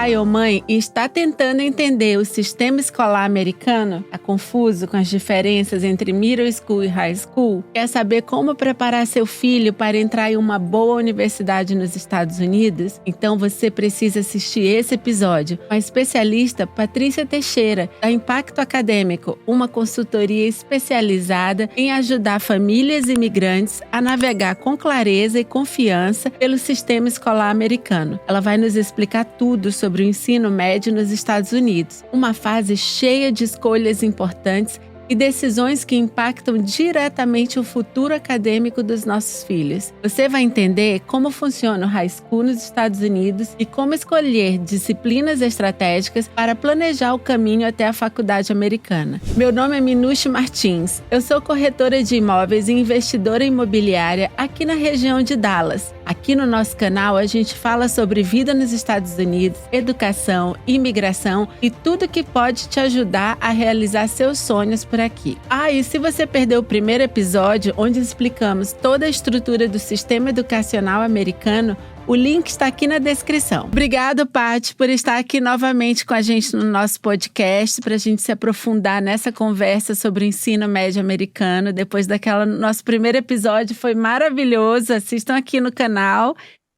pai ou mãe e está tentando entender o sistema escolar americano, está confuso com as diferenças entre middle school e high school, quer saber como preparar seu filho para entrar em uma boa universidade nos Estados Unidos? Então você precisa assistir esse episódio com a especialista Patrícia Teixeira, da Impacto Acadêmico, uma consultoria especializada em ajudar famílias imigrantes a navegar com clareza e confiança pelo sistema escolar americano. Ela vai nos explicar tudo sobre o ensino médio nos Estados Unidos, uma fase cheia de escolhas importantes e decisões que impactam diretamente o futuro acadêmico dos nossos filhos. Você vai entender como funciona o high school nos Estados Unidos e como escolher disciplinas estratégicas para planejar o caminho até a faculdade americana. Meu nome é Minucci Martins. Eu sou corretora de imóveis e investidora imobiliária aqui na região de Dallas. Aqui no nosso canal a gente fala sobre vida nos Estados Unidos, educação, imigração e tudo que pode te ajudar a realizar seus sonhos por aqui. E se você perdeu o primeiro episódio, onde explicamos toda a estrutura do sistema educacional americano, o link está aqui na descrição. Obrigado, Paty, por estar aqui novamente com a gente no nosso podcast, para a gente se aprofundar nessa conversa sobre o ensino médio americano. Depois daquela nosso primeiro episódio, foi maravilhoso. Assistam aqui no canal.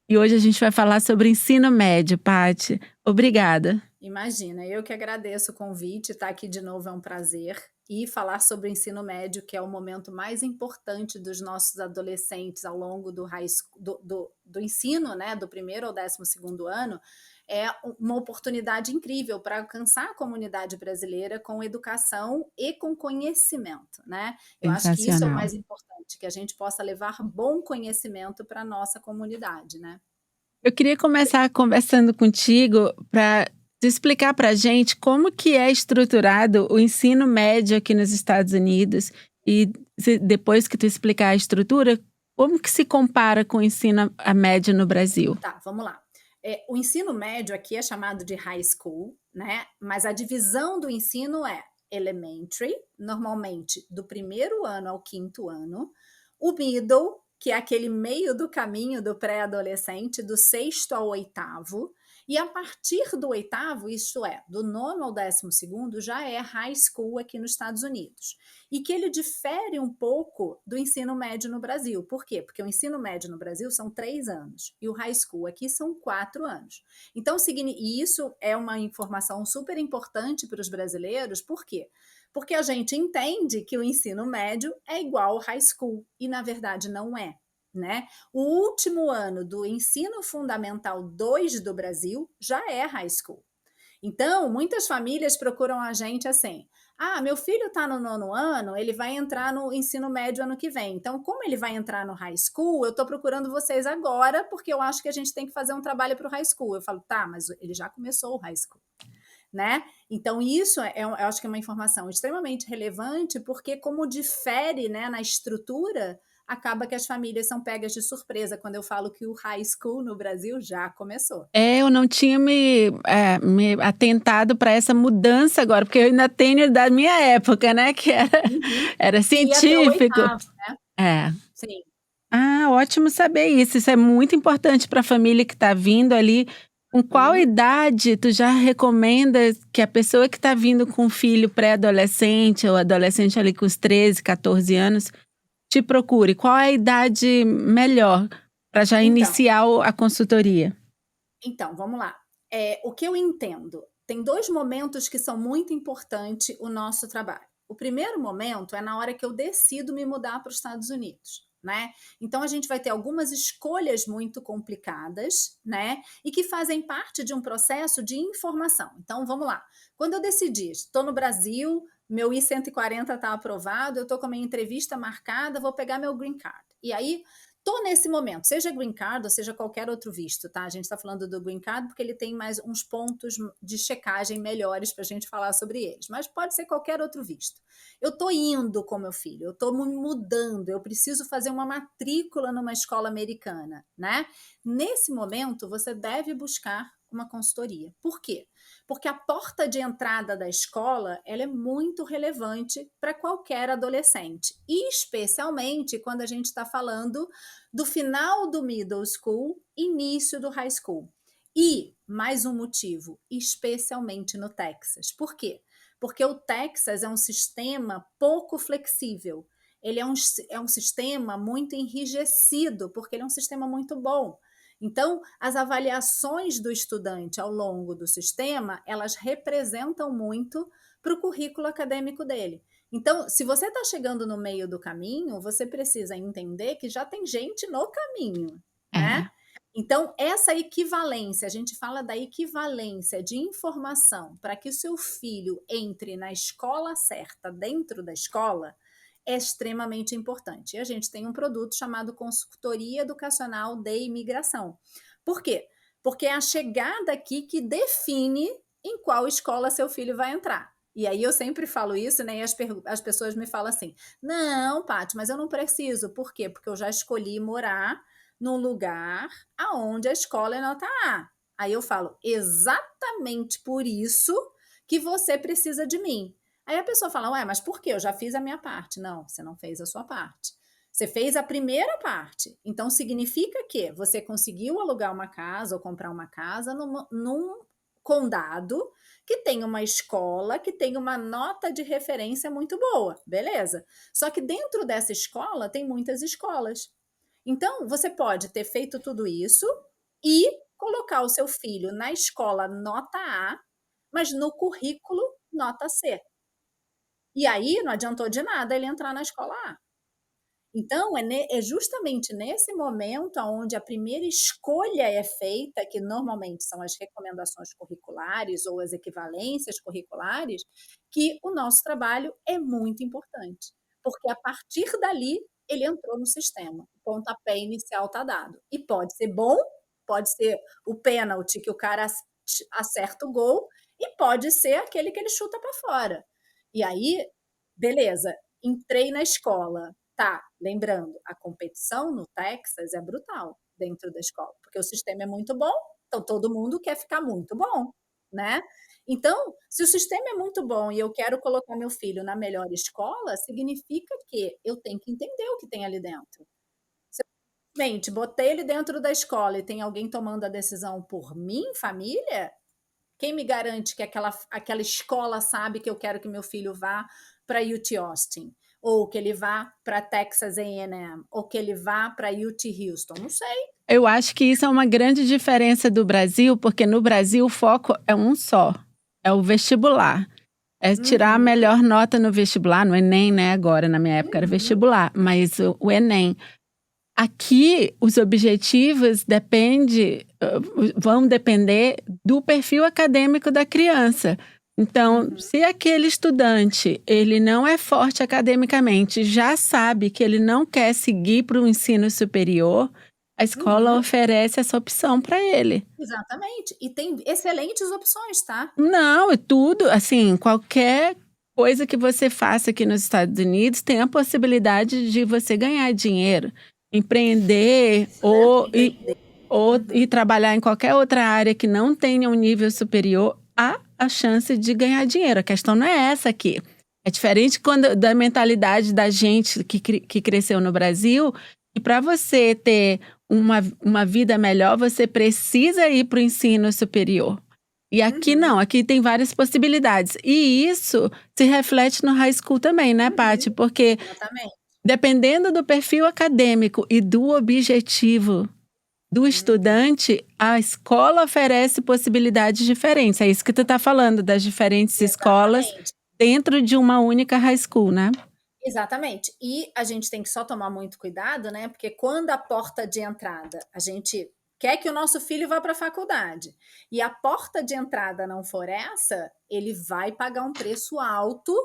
E hoje a gente vai falar sobre ensino médio, Paty. Obrigada. Imagina, eu que agradeço o convite, estar aqui de novo é um prazer. E falar sobre o ensino médio, que é o momento mais importante dos nossos adolescentes ao longo do ensino, né, do primeiro ao 12º ano, é uma oportunidade incrível para alcançar a comunidade brasileira com educação e com conhecimento, né? Eu acho que isso é o mais importante, que a gente possa levar bom conhecimento para a nossa comunidade, né? Eu queria começar conversando contigo para explicar para a gente como que é estruturado o ensino médio aqui nos Estados Unidos e depois que tu explicar a estrutura, como que se compara com o ensino médio no Brasil? Tá, vamos lá. O ensino médio aqui é chamado de high school, né? Mas a divisão do ensino é elementary, normalmente do 1º ano ao 5º ano, o middle, que é aquele meio do caminho do pré-adolescente, do 6º ao 8º, e a partir do 8º, isto é, do 9º ao 12º, já é high school aqui nos Estados Unidos. E que ele difere um pouco do ensino médio no Brasil. Por quê? Porque o ensino médio no Brasil são 3 anos e o high school aqui são 4 anos. Então, e isso é uma informação super importante para os brasileiros. Por quê? Porque a gente entende que o ensino médio é igual ao high school e, na verdade, não é. Né? O último ano do ensino fundamental 2 do Brasil já é high school. Então, muitas famílias procuram a gente assim: meu filho está no 9º ano, ele vai entrar no ensino médio ano que vem. Então, como ele vai entrar no high school, eu estou procurando vocês agora, porque eu acho que a gente tem que fazer um trabalho para o high school. Eu falo, tá, mas ele já começou o high school. Né? Então, isso eu acho que é uma informação extremamente relevante, porque como difere, né, na estrutura, acaba que as famílias são pegas de surpresa quando eu falo que o high school no Brasil já começou. Eu não tinha me atentado para essa mudança agora, porque eu ainda tenho da minha época, né, que era científico. E até o 8º, né? Sim. Ótimo saber isso. Isso é muito importante para a família que está vindo ali. Com qual idade tu já recomenda que a pessoa que está vindo com um filho pré-adolescente ou adolescente ali com os 13, 14 anos te procure? Qual é a idade melhor para já iniciar a consultoria? Então, vamos lá. O que eu entendo? Tem 2 momentos que são muito importantes o nosso trabalho. O primeiro momento é na hora que eu decido me mudar para os Estados Unidos. Né? Então a gente vai ter algumas escolhas muito complicadas, né? E que fazem parte de um processo de informação. Então vamos lá. Quando eu decidi, estou no Brasil, meu I-140 está aprovado, eu estou com a minha entrevista marcada, vou pegar meu green card. E aí tô nesse momento, seja green card ou seja qualquer outro visto, tá? A gente está falando do green card porque ele tem mais uns pontos de checagem melhores para a gente falar sobre eles, mas pode ser qualquer outro visto. Eu tô indo com meu filho, eu tô me mudando, eu preciso fazer uma matrícula numa escola americana, né? Nesse momento, você deve buscar uma consultoria. Por quê? Porque a porta de entrada da escola, ela é muito relevante para qualquer adolescente, e especialmente quando a gente está falando do final do middle school, início do high school. E Mais um motivo, especialmente no Texas. Por quê? Porque o Texas é um sistema pouco flexível. Ele é um sistema muito enrijecido, porque ele é um sistema muito bom. Então, as avaliações do estudante ao longo do sistema, elas representam muito para o currículo acadêmico dele. Então, se você está chegando no meio do caminho, você precisa entender que já tem gente no caminho, né? É. Então, essa equivalência, a gente fala da equivalência de informação para que o seu filho entre na escola certa, dentro da escola, é extremamente importante. E a gente tem um produto chamado Consultoria Educacional de Imigração. Por quê? Porque é a chegada aqui que define em qual escola seu filho vai entrar. E aí eu sempre falo isso, né? E as pessoas me falam assim: não, Paty, mas eu não preciso. Por quê? Porque eu já escolhi morar num lugar aonde a escola é nota A. Aí eu falo: exatamente por isso que você precisa de mim. Aí a pessoa fala: ué, mas por quê? Eu já fiz a minha parte. Não, você não fez a sua parte. Você fez a primeira parte. Então significa que você conseguiu alugar uma casa ou comprar uma casa num condado que tem uma escola que tem uma nota de referência muito boa, beleza? Só que dentro dessa escola tem muitas escolas. Então, você pode ter feito tudo isso e colocar o seu filho na escola nota A, mas no currículo nota C. E aí não adiantou de nada ele entrar na escola A. Então, é justamente nesse momento onde a primeira escolha é feita, que normalmente são as recomendações curriculares ou as equivalências curriculares, que o nosso trabalho é muito importante. Porque a partir dali, ele entrou no sistema. O pontapé inicial está dado. E pode ser bom, pode ser o pênalti que o cara acerta o gol, e pode ser aquele que ele chuta para fora. E aí, beleza, entrei na escola. Tá, lembrando, a competição no Texas é brutal dentro da escola, porque o sistema é muito bom, então todo mundo quer ficar muito bom, né? Então, se o sistema é muito bom e eu quero colocar meu filho na melhor escola, significa que eu tenho que entender o que tem ali dentro. Se eu simplesmente botei ele dentro da escola e tem alguém tomando a decisão por mim, família, quem me garante que aquela escola sabe que eu quero que meu filho vá para UT Austin? Ou que ele vá para Texas A&M? Ou que ele vá para UT Houston? Não sei. Eu acho que isso é uma grande diferença do Brasil, porque no Brasil o foco é um só, é o vestibular. É tirar a Uhum, melhor nota no vestibular, no Enem, né, agora, na minha época era uhum, vestibular, mas o Enem. Aqui, os objetivos vão depender do perfil acadêmico da criança. Então, uhum, se aquele estudante, ele não é forte academicamente, já sabe que ele não quer seguir para o ensino superior, a escola uhum. oferece essa opção para ele. Exatamente. E tem excelentes opções, tá? Não, é tudo, assim, qualquer coisa que você faça aqui nos Estados Unidos tem a possibilidade de você ganhar dinheiro, empreender Empreender. ou ir Uhum. trabalhar em qualquer outra área que não tenha um nível superior, há a chance de ganhar dinheiro. A questão não é essa aqui. É diferente da mentalidade da gente que cresceu no Brasil, e para você ter uma vida melhor, você precisa ir para o ensino superior. E aqui Uhum. não, aqui tem várias possibilidades. E isso se reflete no high school também, né, Paty? Uhum. Porque Exatamente. dependendo do perfil acadêmico e do objetivo do Uhum. estudante, a escola oferece possibilidades diferentes. É isso que tu está falando, das diferentes escolas Exatamente. dentro de uma única high school, né? Exatamente. E a gente tem que só tomar muito cuidado, né? Porque quando a porta de entrada, a gente quer que o nosso filho vá para a faculdade, e a porta de entrada não for essa, ele vai pagar um preço alto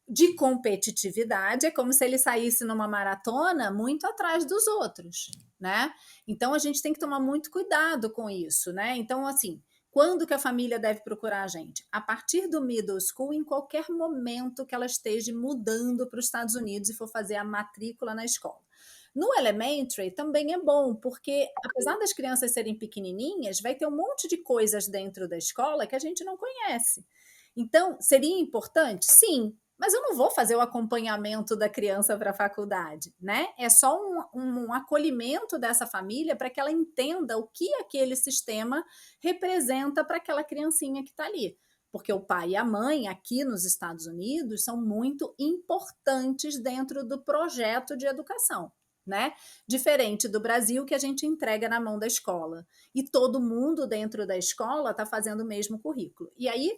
de competitividade. É como se ele saísse numa maratona muito atrás dos outros, né? Então a gente tem que tomar muito cuidado com isso, né? Então, assim, quando que a família deve procurar a gente? A partir do middle school, em qualquer momento que ela esteja mudando para os Estados Unidos e for fazer a matrícula na escola. No elementary também é bom, porque apesar das crianças serem pequenininhas, vai ter um monte de coisas dentro da escola que a gente não conhece. Então, seria importante? Sim, mas eu não vou fazer o acompanhamento da criança para a faculdade, né? É só um acolhimento dessa família para que ela entenda o que aquele sistema representa para aquela criancinha que está ali. Porque o pai e a mãe, aqui nos Estados Unidos, são muito importantes dentro do projeto de educação. Né? Diferente do Brasil, que a gente entrega na mão da escola. E todo mundo dentro da escola está fazendo o mesmo currículo. E aí,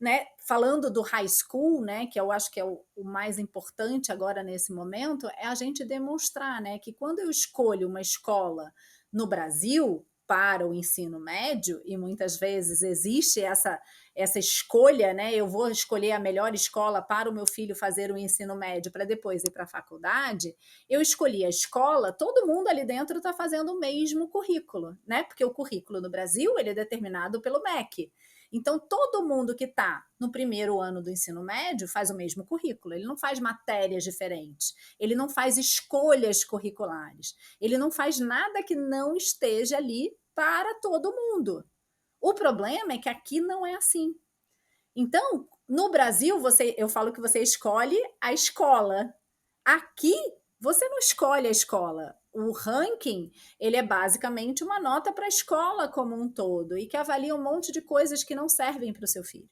né, falando do high school, né, que eu acho que é o mais importante agora nesse momento, é a gente demonstrar, né, que quando eu escolho uma escola no Brasil para o ensino médio, e muitas vezes existe essa escolha, né, eu vou escolher a melhor escola para o meu filho fazer o ensino médio para depois ir para a faculdade, eu escolhi a escola, todo mundo ali dentro está fazendo o mesmo currículo, né, porque o currículo no Brasil ele é determinado pelo MEC. Então, todo mundo que está no primeiro ano do ensino médio faz o mesmo currículo. Ele não faz matérias diferentes, ele não faz escolhas curriculares, ele não faz nada que não esteja ali para todo mundo. O problema é que aqui não é assim. Então, no Brasil, eu falo que você escolhe a escola. Aqui, você não escolhe a escola. O ranking, ele é basicamente uma nota para a escola como um todo e que avalia um monte de coisas que não servem para o seu filho.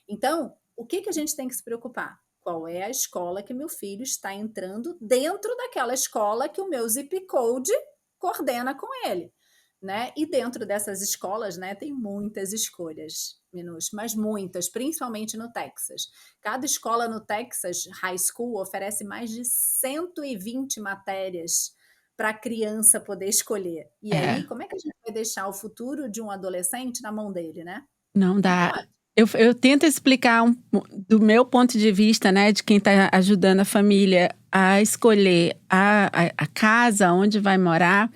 Então, o que a gente tem que se preocupar? Qual é a escola que meu filho está entrando dentro daquela escola que o meu zip code coordena com ele, né? E dentro dessas escolas, né, tem muitas escolhas, Minus, mas muitas, principalmente no Texas. Cada escola no Texas High School oferece mais de 120 matérias para a criança poder escolher. E É, aí, como é que a gente vai deixar o futuro de um adolescente na mão dele, né? não Não dá. pode. Eu tento explicar do meu ponto de vista, né, de quem está ajudando a família a escolher a casa onde vai morar.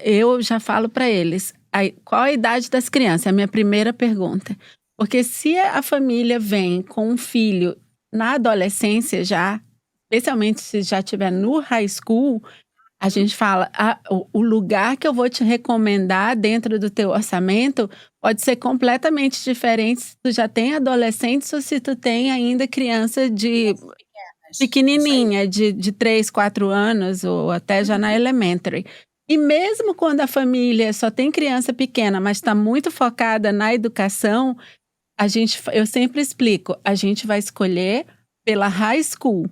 Eu já falo para eles, qual a idade das crianças? É a minha primeira pergunta. Porque se a família vem com um filho na adolescência já, especialmente se já estiver no high school, a gente fala, o lugar que eu vou te recomendar dentro do teu orçamento pode ser completamente diferente se tu já tem adolescentes ou se tu tem ainda criança de Crianças pequenas. Isso aí. pequenininha, de 3, 4 anos ou até já na elementary. E mesmo quando a família só tem criança pequena, mas está muito focada na educação, eu sempre explico, a gente vai escolher pela high school.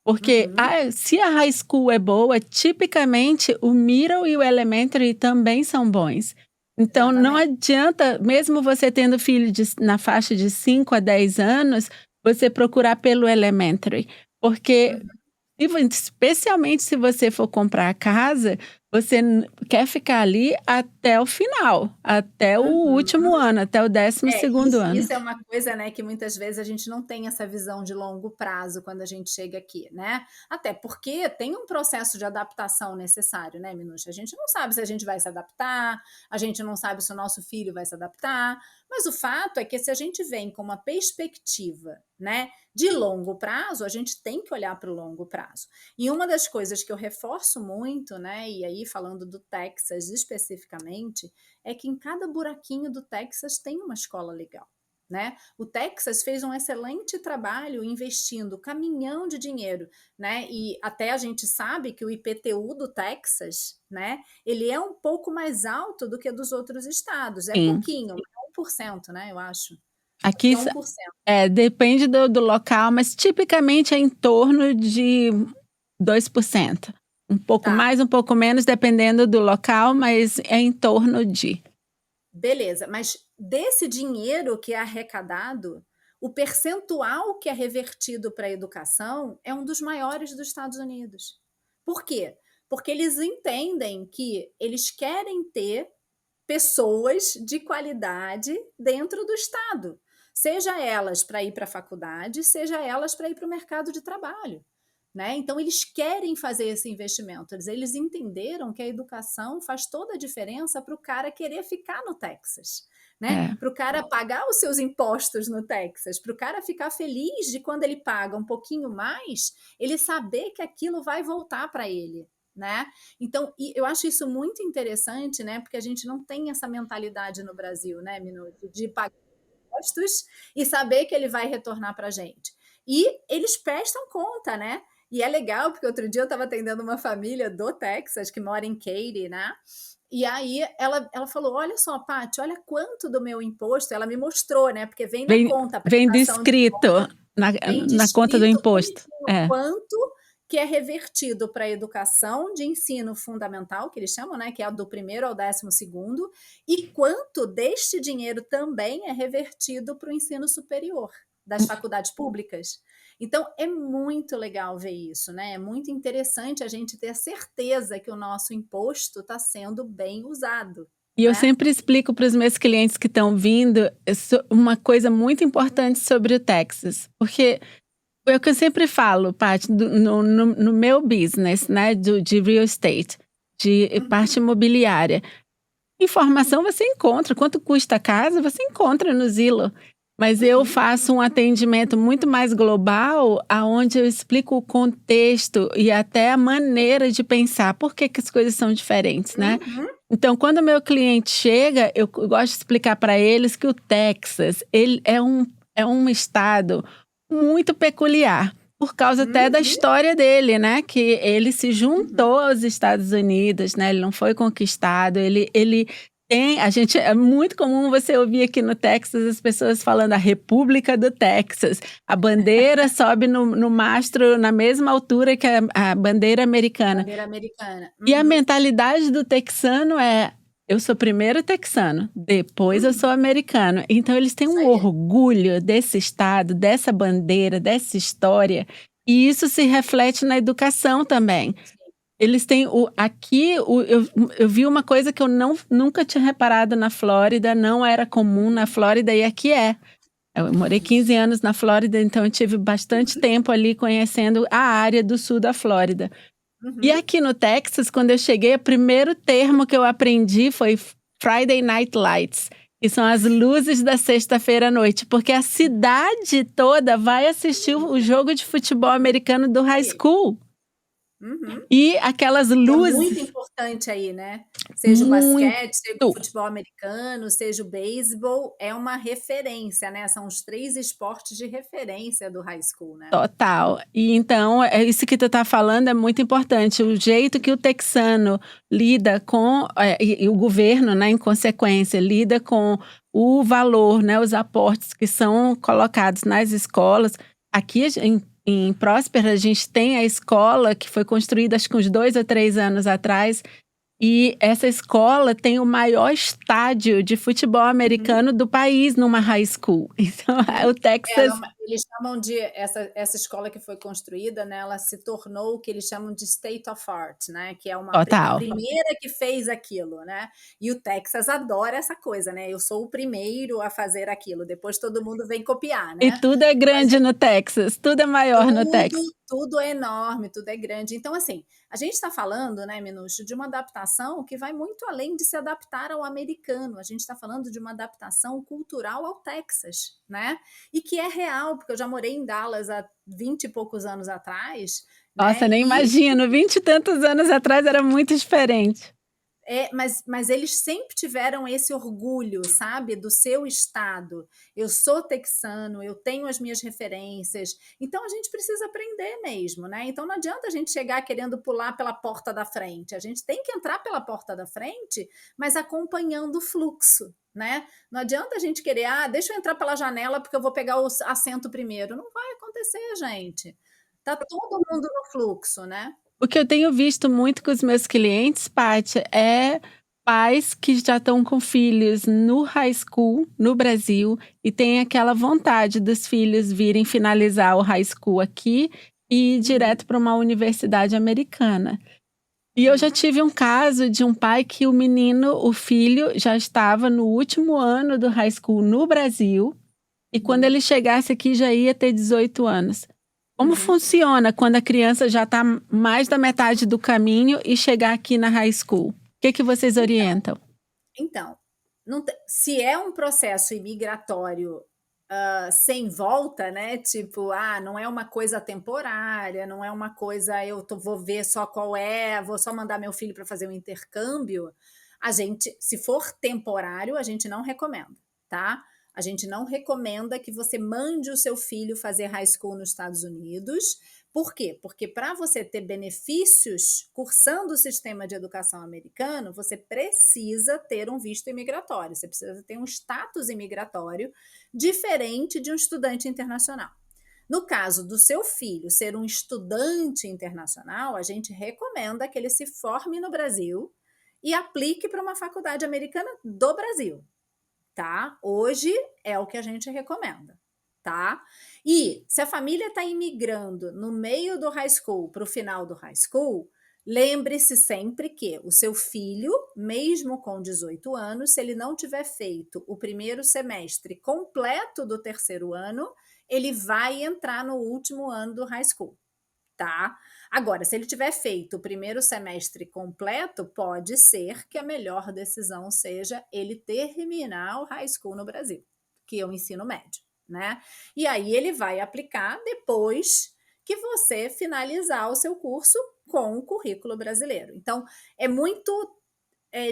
Porque Uhum. se a high school é boa, tipicamente o middle e o elementary também são bons. Então, não Exatamente. adianta, mesmo você tendo filho na faixa de 5 a 10 anos, você procurar pelo elementary. Porque Uhum. especialmente se você for comprar a casa, você quer ficar ali até o final, até o último Uhum. ano, até o 12º ano. Isso é uma coisa, né, que muitas vezes a gente não tem essa visão de longo prazo quando a gente chega aqui, né? Até porque tem um processo de adaptação necessário, né, Minuxa? A gente não sabe se a gente vai se adaptar, a gente não sabe se o nosso filho vai se adaptar, mas o fato é que se a gente vem com uma perspectiva, né, de longo prazo, a gente tem que olhar para o longo prazo. E uma das coisas que eu reforço muito, né, e aí falando do Texas especificamente, é que em cada buraquinho do Texas tem uma escola legal. Né? O Texas fez um excelente trabalho investindo caminhão de dinheiro, né? E até a gente sabe que o IPTU do Texas, né? Ele é um pouco mais alto do que dos outros estados. É Sim. pouquinho, é 1%, né? Eu acho. Acho Aqui que é 1%. depende do local, mas tipicamente é em torno de 2%. Um pouco Tá, mais, um pouco menos, dependendo do local, mas é em torno de. beleza. Mas desse dinheiro que é arrecadado, o percentual que é revertido para a educação é um dos maiores dos Estados Unidos. Por quê? Porque eles entendem que eles querem ter pessoas de qualidade dentro do Estado, seja elas para ir para a faculdade, seja elas para ir para o mercado de trabalho. Né? Então, eles querem fazer esse investimento. Eles entenderam que a educação faz toda a diferença para o cara querer ficar no Texas. Né? É, Para o cara pagar os seus impostos no Texas, para o cara ficar feliz de quando ele paga um pouquinho mais, ele saber que aquilo vai voltar para ele. Né? Então, eu acho isso muito interessante, né? Porque a gente não tem essa mentalidade no Brasil, né, Minuto, de pagar impostos e saber que ele vai retornar para a gente. E eles prestam conta, né? E é legal, porque outro dia eu estava atendendo uma família do Texas, que mora em Katy, né? E aí ela falou, olha só, Paty, olha quanto do meu imposto, ela me mostrou, né? Porque vem na conta, a Vem prestação de descrito conta, na, vem na conta do descrito imposto. bonitinho quanto que é revertido para a educação de ensino fundamental, que eles chamam, né? Que é do 1º ao 12º, e quanto deste dinheiro também é revertido para o ensino superior das faculdades públicas. Então, é muito legal ver isso, né? É muito interessante a gente ter certeza que o nosso imposto está sendo bem usado. E eu sempre explico para os meus clientes que estão vindo uma coisa muito importante sobre o Texas, porque é o que eu sempre falo, Paty, no meu business, né, de real estate, de parte imobiliária. Informação você encontra, quanto custa a casa, você encontra no Zillow. Mas eu faço um atendimento muito mais global, aonde eu explico o contexto e até a maneira de pensar, por que as coisas são diferentes, né? Então, quando o meu cliente chega, eu gosto de explicar para eles que o Texas, ele é um estado muito peculiar, por causa até da história dele, né? Que ele se juntou aos Estados Unidos, né? Ele não foi conquistado, ele tem, é muito comum você ouvir aqui no Texas as pessoas falando a República do Texas. A bandeira sobe no mastro na mesma altura que a bandeira americana. Bandeira americana. E a mentalidade do texano é: eu sou primeiro texano, depois eu sou americano. Então eles têm um orgulho desse estado, dessa bandeira, dessa história. E isso se reflete na educação também. Eles têm eu vi uma coisa que eu nunca tinha reparado na Flórida, não era comum na Flórida, e aqui é. Eu morei 15 anos na Flórida, então eu tive bastante tempo ali conhecendo a área do sul da Flórida. E aqui no Texas, quando eu cheguei, o primeiro termo que eu aprendi foi Friday Night Lights, que são as luzes da sexta-feira à noite, porque a cidade toda vai assistir o jogo de futebol americano do high school. E aquelas luzes... É muito importante aí, né? Seja o basquete, seja o futebol americano, seja o beisebol, é uma referência, né? São os 3 esportes de referência do high school, né? Total. E então, isso que tu tá falando é muito importante. O jeito que o texano lida com, e o governo, né, em consequência, lida com o valor, né, os aportes que são colocados nas escolas. Aqui em Próspera, a gente tem a escola que foi construída acho que uns 2 ou 3 anos atrás, e essa escola tem o maior estádio de futebol americano do país numa high school. Então, o Texas... Eles chamam de... Essa escola que foi construída, né, ela se tornou o que eles chamam de State of Art, né? Que é a primeira que fez aquilo, né? E o Texas adora essa coisa, né? Eu sou o primeiro a fazer aquilo, depois todo mundo vem copiar, né? E tudo é grande no Texas, tudo é maior no Texas. Tudo é enorme, tudo é grande. Então, assim, a gente está falando, né, Minucho, de uma adaptação que vai muito além de se adaptar ao americano. A gente está falando de uma adaptação cultural ao Texas, né? E que é real, porque eu já morei em Dallas há 20 e poucos anos atrás. Nossa, nem imagino, 20 e tantos anos atrás era muito diferente. Mas eles sempre tiveram esse orgulho, sabe, do seu estado. Eu sou texano, eu tenho as minhas referências, então a gente precisa aprender mesmo, né? Então não adianta a gente chegar querendo pular pela porta da frente, a gente tem que entrar pela porta da frente, mas acompanhando o fluxo, né? Não adianta a gente querer, deixa eu entrar pela janela porque eu vou pegar o assento primeiro. Não vai acontecer, gente. Tá todo mundo no fluxo, né? O que eu tenho visto muito com os meus clientes, Paty, é pais que já estão com filhos no high school, no Brasil, e tem aquela vontade dos filhos virem finalizar o high school aqui e ir direto para uma universidade americana. E eu já tive um caso de um pai que o filho já estava no último ano do high school no Brasil, e quando ele chegasse aqui já ia ter 18 atem Como funciona quando a criança já está mais da metade do caminho e chegar aqui na high school? O que vocês orientam? Então, se é um processo imigratório sem volta, né? Tipo, não é uma coisa temporária, não é uma coisa vou ver só qual é, vou só mandar meu filho para fazer um intercâmbio. Se for temporário, a gente não recomenda, tá? A gente não recomenda que você mande o seu filho fazer high school nos Estados Unidos. Por quê? Porque para você ter benefícios cursando o sistema de educação americano, você precisa ter um visto imigratório, você precisa ter um status imigratório diferente de um estudante internacional. No caso do seu filho ser um estudante internacional, a gente recomenda que ele se forme no Brasil e aplique para uma faculdade americana do Brasil, tá? Hoje é o que a gente recomenda, tá? E se a família está imigrando no meio do high school para o final do high school, lembre-se sempre que o seu filho, mesmo com 18 anos, se ele não tiver feito o primeiro semestre completo do terceiro ano, ele vai entrar no último ano do high school, tá? Agora, se ele tiver feito o primeiro semestre completo, pode ser que a melhor decisão seja ele terminar o high school no Brasil, que é o ensino médio, né? E aí ele vai aplicar depois que você finalizar o seu curso com o currículo brasileiro. Então, é muito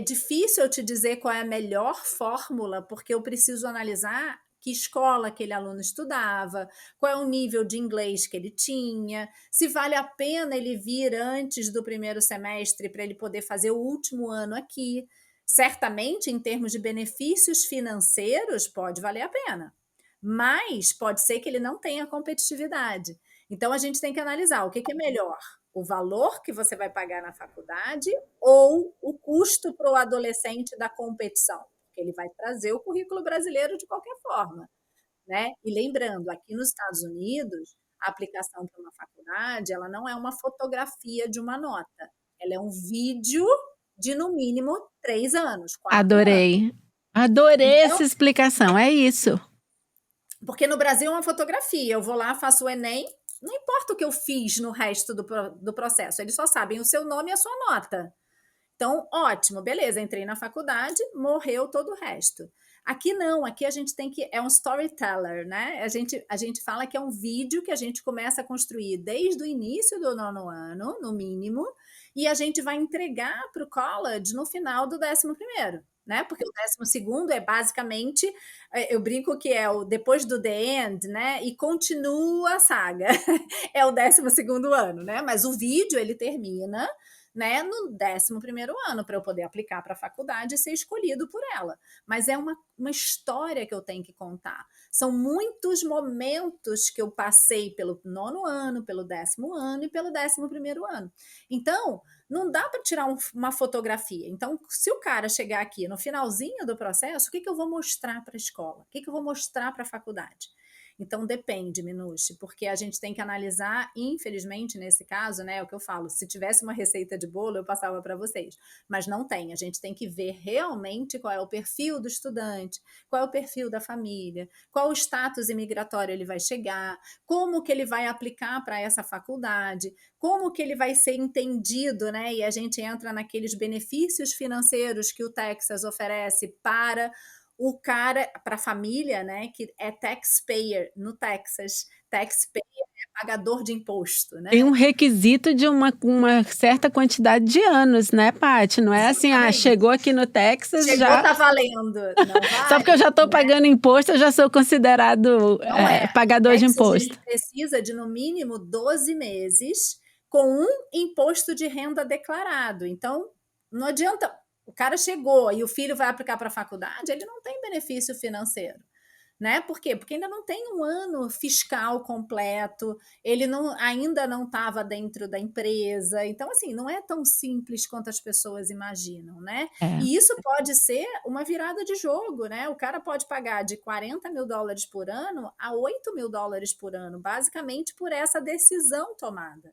difícil eu te dizer qual é a melhor fórmula, porque eu preciso analisar que escola aquele aluno estudava, qual é o nível de inglês que ele tinha, se vale a pena ele vir antes do primeiro semestre para ele poder fazer o último ano aqui. Certamente, em termos de benefícios financeiros, pode valer a pena, mas pode ser que ele não tenha competitividade. Então, a gente tem que analisar o que é melhor, o valor que você vai pagar na faculdade ou o custo para o adolescente da competição, porque ele vai trazer o currículo brasileiro de qualquer forma, né? E lembrando, aqui nos Estados Unidos, a aplicação para uma faculdade, ela não é uma fotografia de uma nota, ela é um vídeo de no mínimo 3 anos, 4 anos. Adorei. Adorei Então, essa explicação, é isso. porque no Brasil é uma fotografia, eu vou lá, faço o Enem, não importa o que eu fiz no resto do processo, eles só sabem o seu nome e a sua nota. Então, ótimo, beleza, entrei na faculdade, morreu todo o resto. Aqui não, aqui a gente tem que. É um storyteller, né? A gente fala que é um vídeo que a gente começa a construir desde o início do 9º ano, no mínimo, e a gente vai entregar para o college no final do 11º, né? Porque o 12º é basicamente, eu brinco que é o depois do The End, né? E continua a saga. É o 12º ano, né? Mas o vídeo ele termina, né, no 11º ano, para eu poder aplicar para a faculdade e ser escolhido por ela. Mas é uma história que eu tenho que contar. São muitos momentos que eu passei pelo 9º ano, pelo 10º ano e pelo 11º ano. Então, não dá para tirar uma fotografia. Então, se o cara chegar aqui no finalzinho do processo, o que eu vou mostrar para a escola? O que eu vou mostrar para a faculdade? Então depende, Minucci, porque a gente tem que analisar, infelizmente, nesse caso, né, é o que eu falo, se tivesse uma receita de bolo, eu passava para vocês, mas não tem, a gente tem que ver realmente qual é o perfil do estudante, qual é o perfil da família, qual o status imigratório ele vai chegar, como que ele vai aplicar para essa faculdade, como que ele vai ser entendido, né, e a gente entra naqueles benefícios financeiros que o Texas oferece para o cara, para a família, né, que é taxpayer no Texas. Taxpayer é pagador de imposto, né? Tem um requisito de uma certa quantidade de anos, né, Paty? Não é assim, chegou aqui no Texas, chegou, já... tá valendo. Não vale, Só porque eu já estou pagando imposto, eu já sou considerado pagador de imposto. Ele precisa de, no mínimo, 12 meses com um imposto de renda declarado. Então, não adianta... O cara chegou e o filho vai aplicar para a faculdade, ele não tem benefício financeiro, né? Por quê? Porque ainda não tem um ano fiscal completo, ele ainda não estava dentro da empresa. Então, assim, não é tão simples quanto as pessoas imaginam, né? E isso pode ser uma virada de jogo, né? O cara pode pagar de $40 mil por ano a $8 mil por ano, basicamente por essa decisão tomada.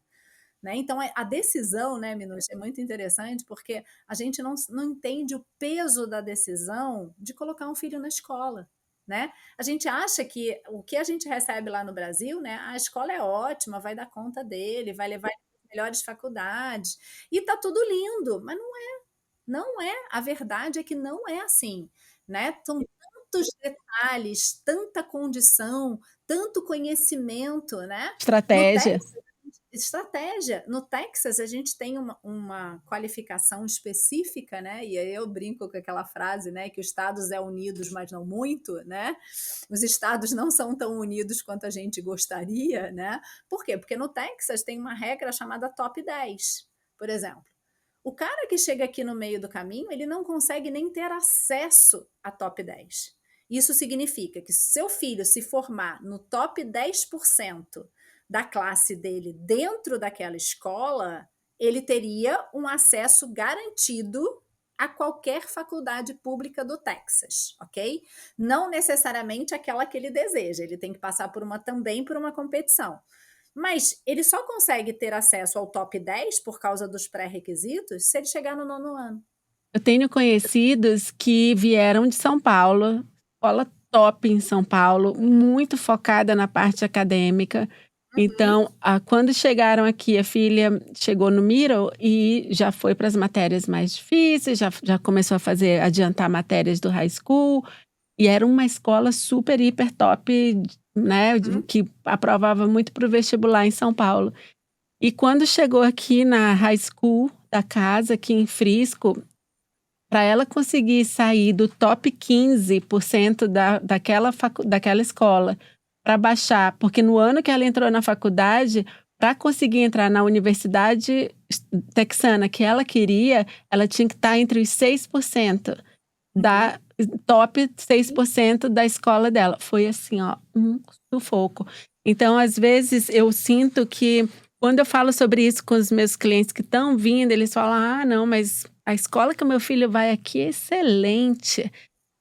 Né? Então, a decisão, né, Minucci, é muito interessante porque a gente não entende o peso da decisão de colocar um filho na escola. Né? A gente acha que o que a gente recebe lá no Brasil, né, a escola é ótima, vai dar conta dele, vai levar ele às melhores faculdades, e tá tudo lindo, mas não é. A verdade é que não é assim. Né? São tantos detalhes, tanta condição, tanto conhecimento, né? Estratégia. estratégia. No Texas, a gente tem uma qualificação específica, né? E aí eu brinco com aquela frase, né? Que os Estados é unidos, mas não muito, né? Os Estados não são tão unidos quanto a gente gostaria, né? Por quê? Porque no Texas tem uma regra chamada top 10, por exemplo. O cara que chega aqui no meio do caminho, ele não consegue nem ter acesso a top 10. Isso significa que se seu filho se formar no top 10% da classe dele dentro daquela escola, ele teria um acesso garantido a qualquer faculdade pública do Texas, ok? Não necessariamente aquela que ele deseja, ele tem que passar também por uma competição. Mas ele só consegue ter acesso ao top 10 por causa dos pré-requisitos se ele chegar no 9º ano. Eu tenho conhecidos que vieram de São Paulo, escola top em São Paulo, muito focada na parte acadêmica. Então, quando chegaram aqui, a filha chegou no middle e já foi para as matérias mais difíceis, já começou a adiantar matérias do high school, e era uma escola super, hiper top, né, que aprovava muito para o vestibular em São Paulo. E quando chegou aqui na high school da casa, aqui em Frisco, para ela conseguir sair do top 15% daquela escola para baixar, porque no ano que ela entrou na faculdade, para conseguir entrar na universidade texana que ela queria, ela tinha que estar entre os 6% da top 6% da escola dela. Foi assim, ó, um sufoco. Então, às vezes, eu sinto que quando eu falo sobre isso com os meus clientes que estão vindo, eles falam, ah, não, mas a escola que o meu filho vai aqui é excelente.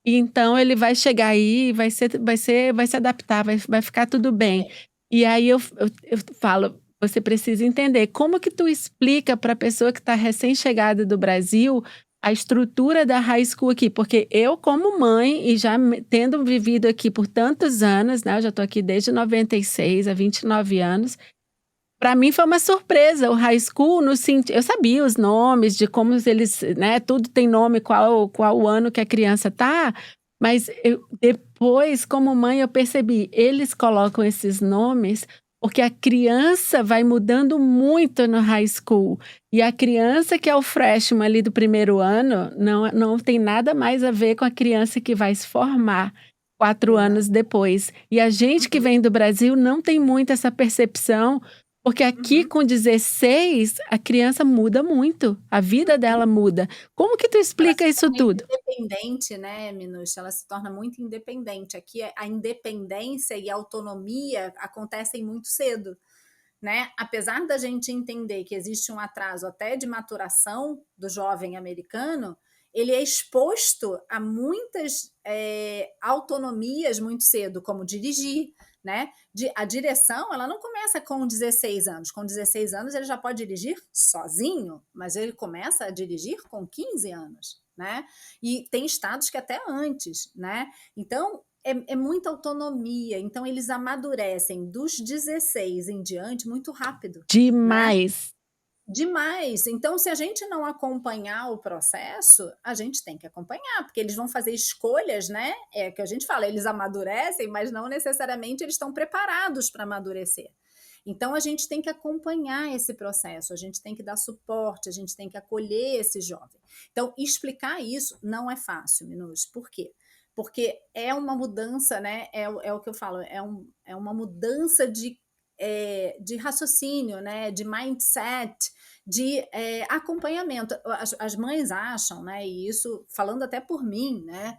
E então ele vai chegar aí, vai se adaptar, vai ficar tudo bem. E aí eu falo, você precisa entender como que tu explica para a pessoa que está recém-chegada do Brasil a estrutura da high school aqui, porque eu como mãe e já tendo vivido aqui por tantos anos, né, eu já estou aqui desde 96, há 29 anos, para mim foi uma surpresa, o high school, eu sabia os nomes de como eles, né, tudo tem nome, qual o ano que a criança tá, mas depois, como mãe, eu percebi, eles colocam esses nomes porque a criança vai mudando muito no high school, e a criança que é o freshman ali do primeiro ano, não tem nada mais a ver com a criança que vai se formar 4 anos depois. E a gente que vem do Brasil não tem muito essa percepção, porque aqui com 16, a criança muda muito, a vida dela muda. Como que tu explica isso tudo? Independente, né, Minucha? Ela se torna muito independente. Aqui a independência e a autonomia acontecem muito cedo, né? Apesar da gente entender que existe um atraso até de maturação do jovem americano, ele é exposto a muitas autonomias muito cedo, como dirigir, né? A direção, ela não começa com 16 anos. Com 16 anos, ele já pode dirigir sozinho, mas ele começa a dirigir com 15 anos, né? E tem estados que até antes, né? Então, é muita autonomia. Então, eles amadurecem dos 16 em diante muito rápido. Demais. Né? Demais. Então, se a gente não acompanhar o processo, a gente tem que acompanhar, porque eles vão fazer escolhas, né? É que a gente fala, eles amadurecem, mas não necessariamente eles estão preparados para amadurecer. Então, a gente tem que acompanhar esse processo, a gente tem que dar suporte, a gente tem que acolher esse jovem. Então, explicar isso não é fácil, Minus. Por quê? Porque é uma mudança, né? É o que eu falo, é uma mudança de raciocínio, né, de mindset, de acompanhamento. As mães acham, né, e isso falando até por mim, né,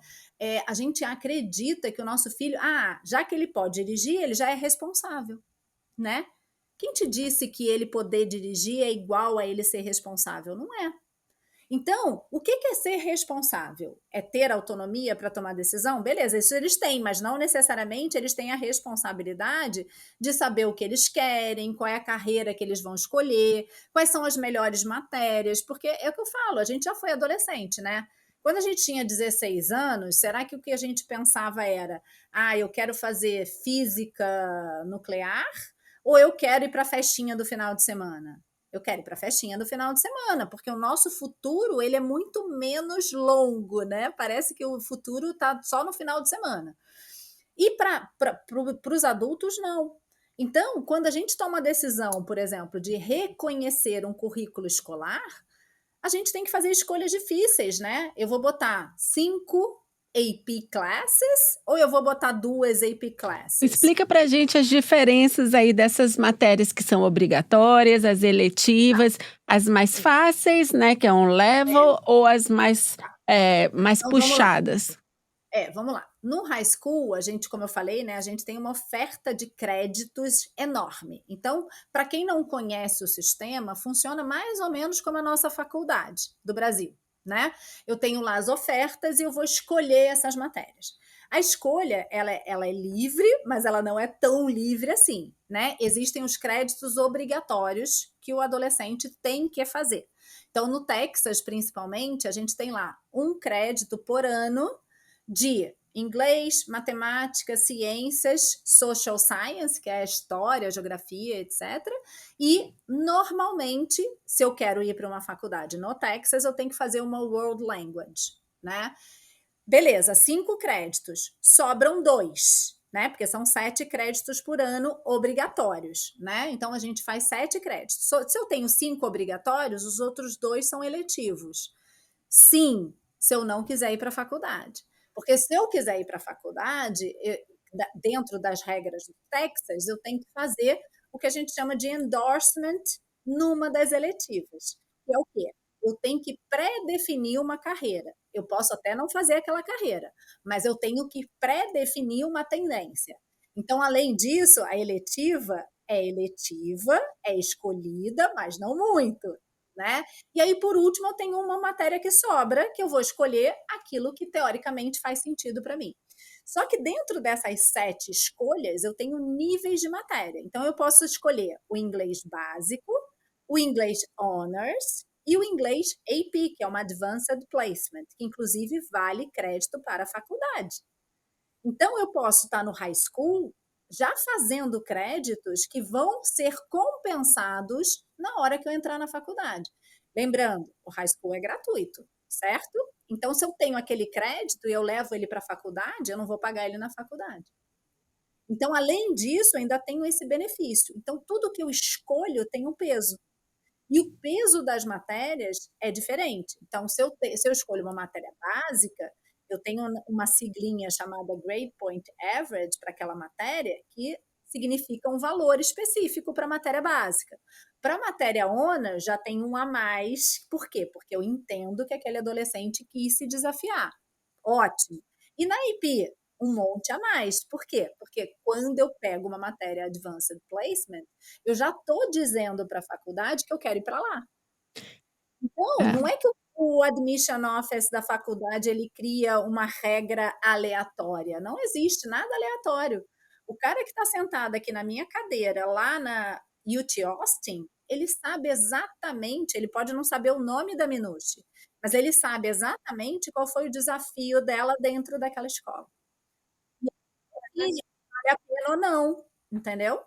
a gente acredita que o nosso filho, já que ele pode dirigir, ele já é responsável, né? Quem te disse que ele poder dirigir é igual a ele ser responsável? Não é. Então, o que é ser responsável? É ter autonomia para tomar decisão? Beleza, isso eles têm, mas não necessariamente eles têm a responsabilidade de saber o que eles querem, qual é a carreira que eles vão escolher, quais são as melhores matérias, porque é o que eu falo, a gente já foi adolescente, né? Quando a gente tinha 16 anos, será que o que a gente pensava era, eu quero fazer física nuclear ou eu quero ir para a festinha do final de semana? Eu quero ir para a festinha do final de semana, porque o nosso futuro ele é muito menos longo, né? Parece que o futuro está só no final de semana. E para os adultos, não. Então, quando a gente toma a decisão, por exemplo, de reconhecer um currículo escolar, a gente tem que fazer escolhas difíceis, né? Eu vou botar 5 AP classes ou eu vou botar 2 AP classes? Explica pra gente as diferenças aí dessas matérias que são obrigatórias, as eletivas, as mais fáceis, né, que é um level, ou as mais, Tá, mais então vamos lá. puxadas? Vamos lá. No high school, a gente, como eu falei, né, a gente tem uma oferta de créditos enorme. Então, para quem não conhece o sistema, funciona mais ou menos como a nossa faculdade do Brasil, né? Eu tenho lá as ofertas e eu vou escolher essas matérias. A escolha, ela é livre, mas ela não é tão livre assim, né? Existem os créditos obrigatórios que o adolescente tem que fazer. Então, no Texas, principalmente, a gente tem lá um crédito por ano de inglês, matemática, ciências, social science, que é a história, a geografia, etc. E, normalmente, se eu quero ir para uma faculdade no Texas, eu tenho que fazer uma world language, né? Beleza, 5 créditos, sobram 2, né? Porque são 7 créditos por ano obrigatórios, né? Então a gente faz 7 créditos. Se eu tenho 5 obrigatórios, os outros 2 são eletivos. Sim, se eu não quiser ir para a faculdade. Porque se eu quiser ir para a faculdade, dentro das regras do Texas, eu tenho que fazer o que a gente chama de endorsement numa das eletivas. Que é o quê? Eu tenho que pré-definir uma carreira. Eu posso até não fazer aquela carreira, mas eu tenho que pré-definir uma tendência. Então, além disso, a eletiva, é escolhida, mas não muito, né? E aí, por último, eu tenho uma matéria que sobra, que eu vou escolher aquilo que teoricamente faz sentido para mim. Só que dentro dessas 7 escolhas, eu tenho níveis de matéria. Então, eu posso escolher o inglês básico, o inglês honors e o inglês AP, que é uma Advanced Placement, que inclusive vale crédito para a faculdade. Então, eu posso estar no high school já fazendo créditos que vão ser compensados na hora que eu entrar na faculdade. Lembrando, o high school é gratuito, certo? Então, se eu tenho aquele crédito e eu levo ele para a faculdade, eu não vou pagar ele na faculdade. Então, além disso, eu ainda tenho esse benefício. Então, tudo que eu escolho tem um peso. E o peso das matérias é diferente. Então, se eu escolho uma matéria básica, eu tenho uma siglinha chamada Grade Point Average para aquela matéria, que significa um valor específico para a matéria básica. Para a matéria ONA, já tem um a mais. Por quê? Porque eu entendo que aquele adolescente quis se desafiar. Ótimo. E na IP, um monte a mais. Por quê? Porque quando eu pego uma matéria Advanced Placement, eu já estou dizendo para a faculdade que eu quero ir para lá. Então, É. não é que o admission office da faculdade ele cria uma regra aleatória. Não existe nada aleatório. O cara que está sentado aqui na minha cadeira, lá na UT Austin, ele sabe exatamente, ele pode não saber o nome da Minucci, mas ele sabe exatamente qual foi o desafio dela dentro daquela escola. E aí, vale a pena ou não, entendeu?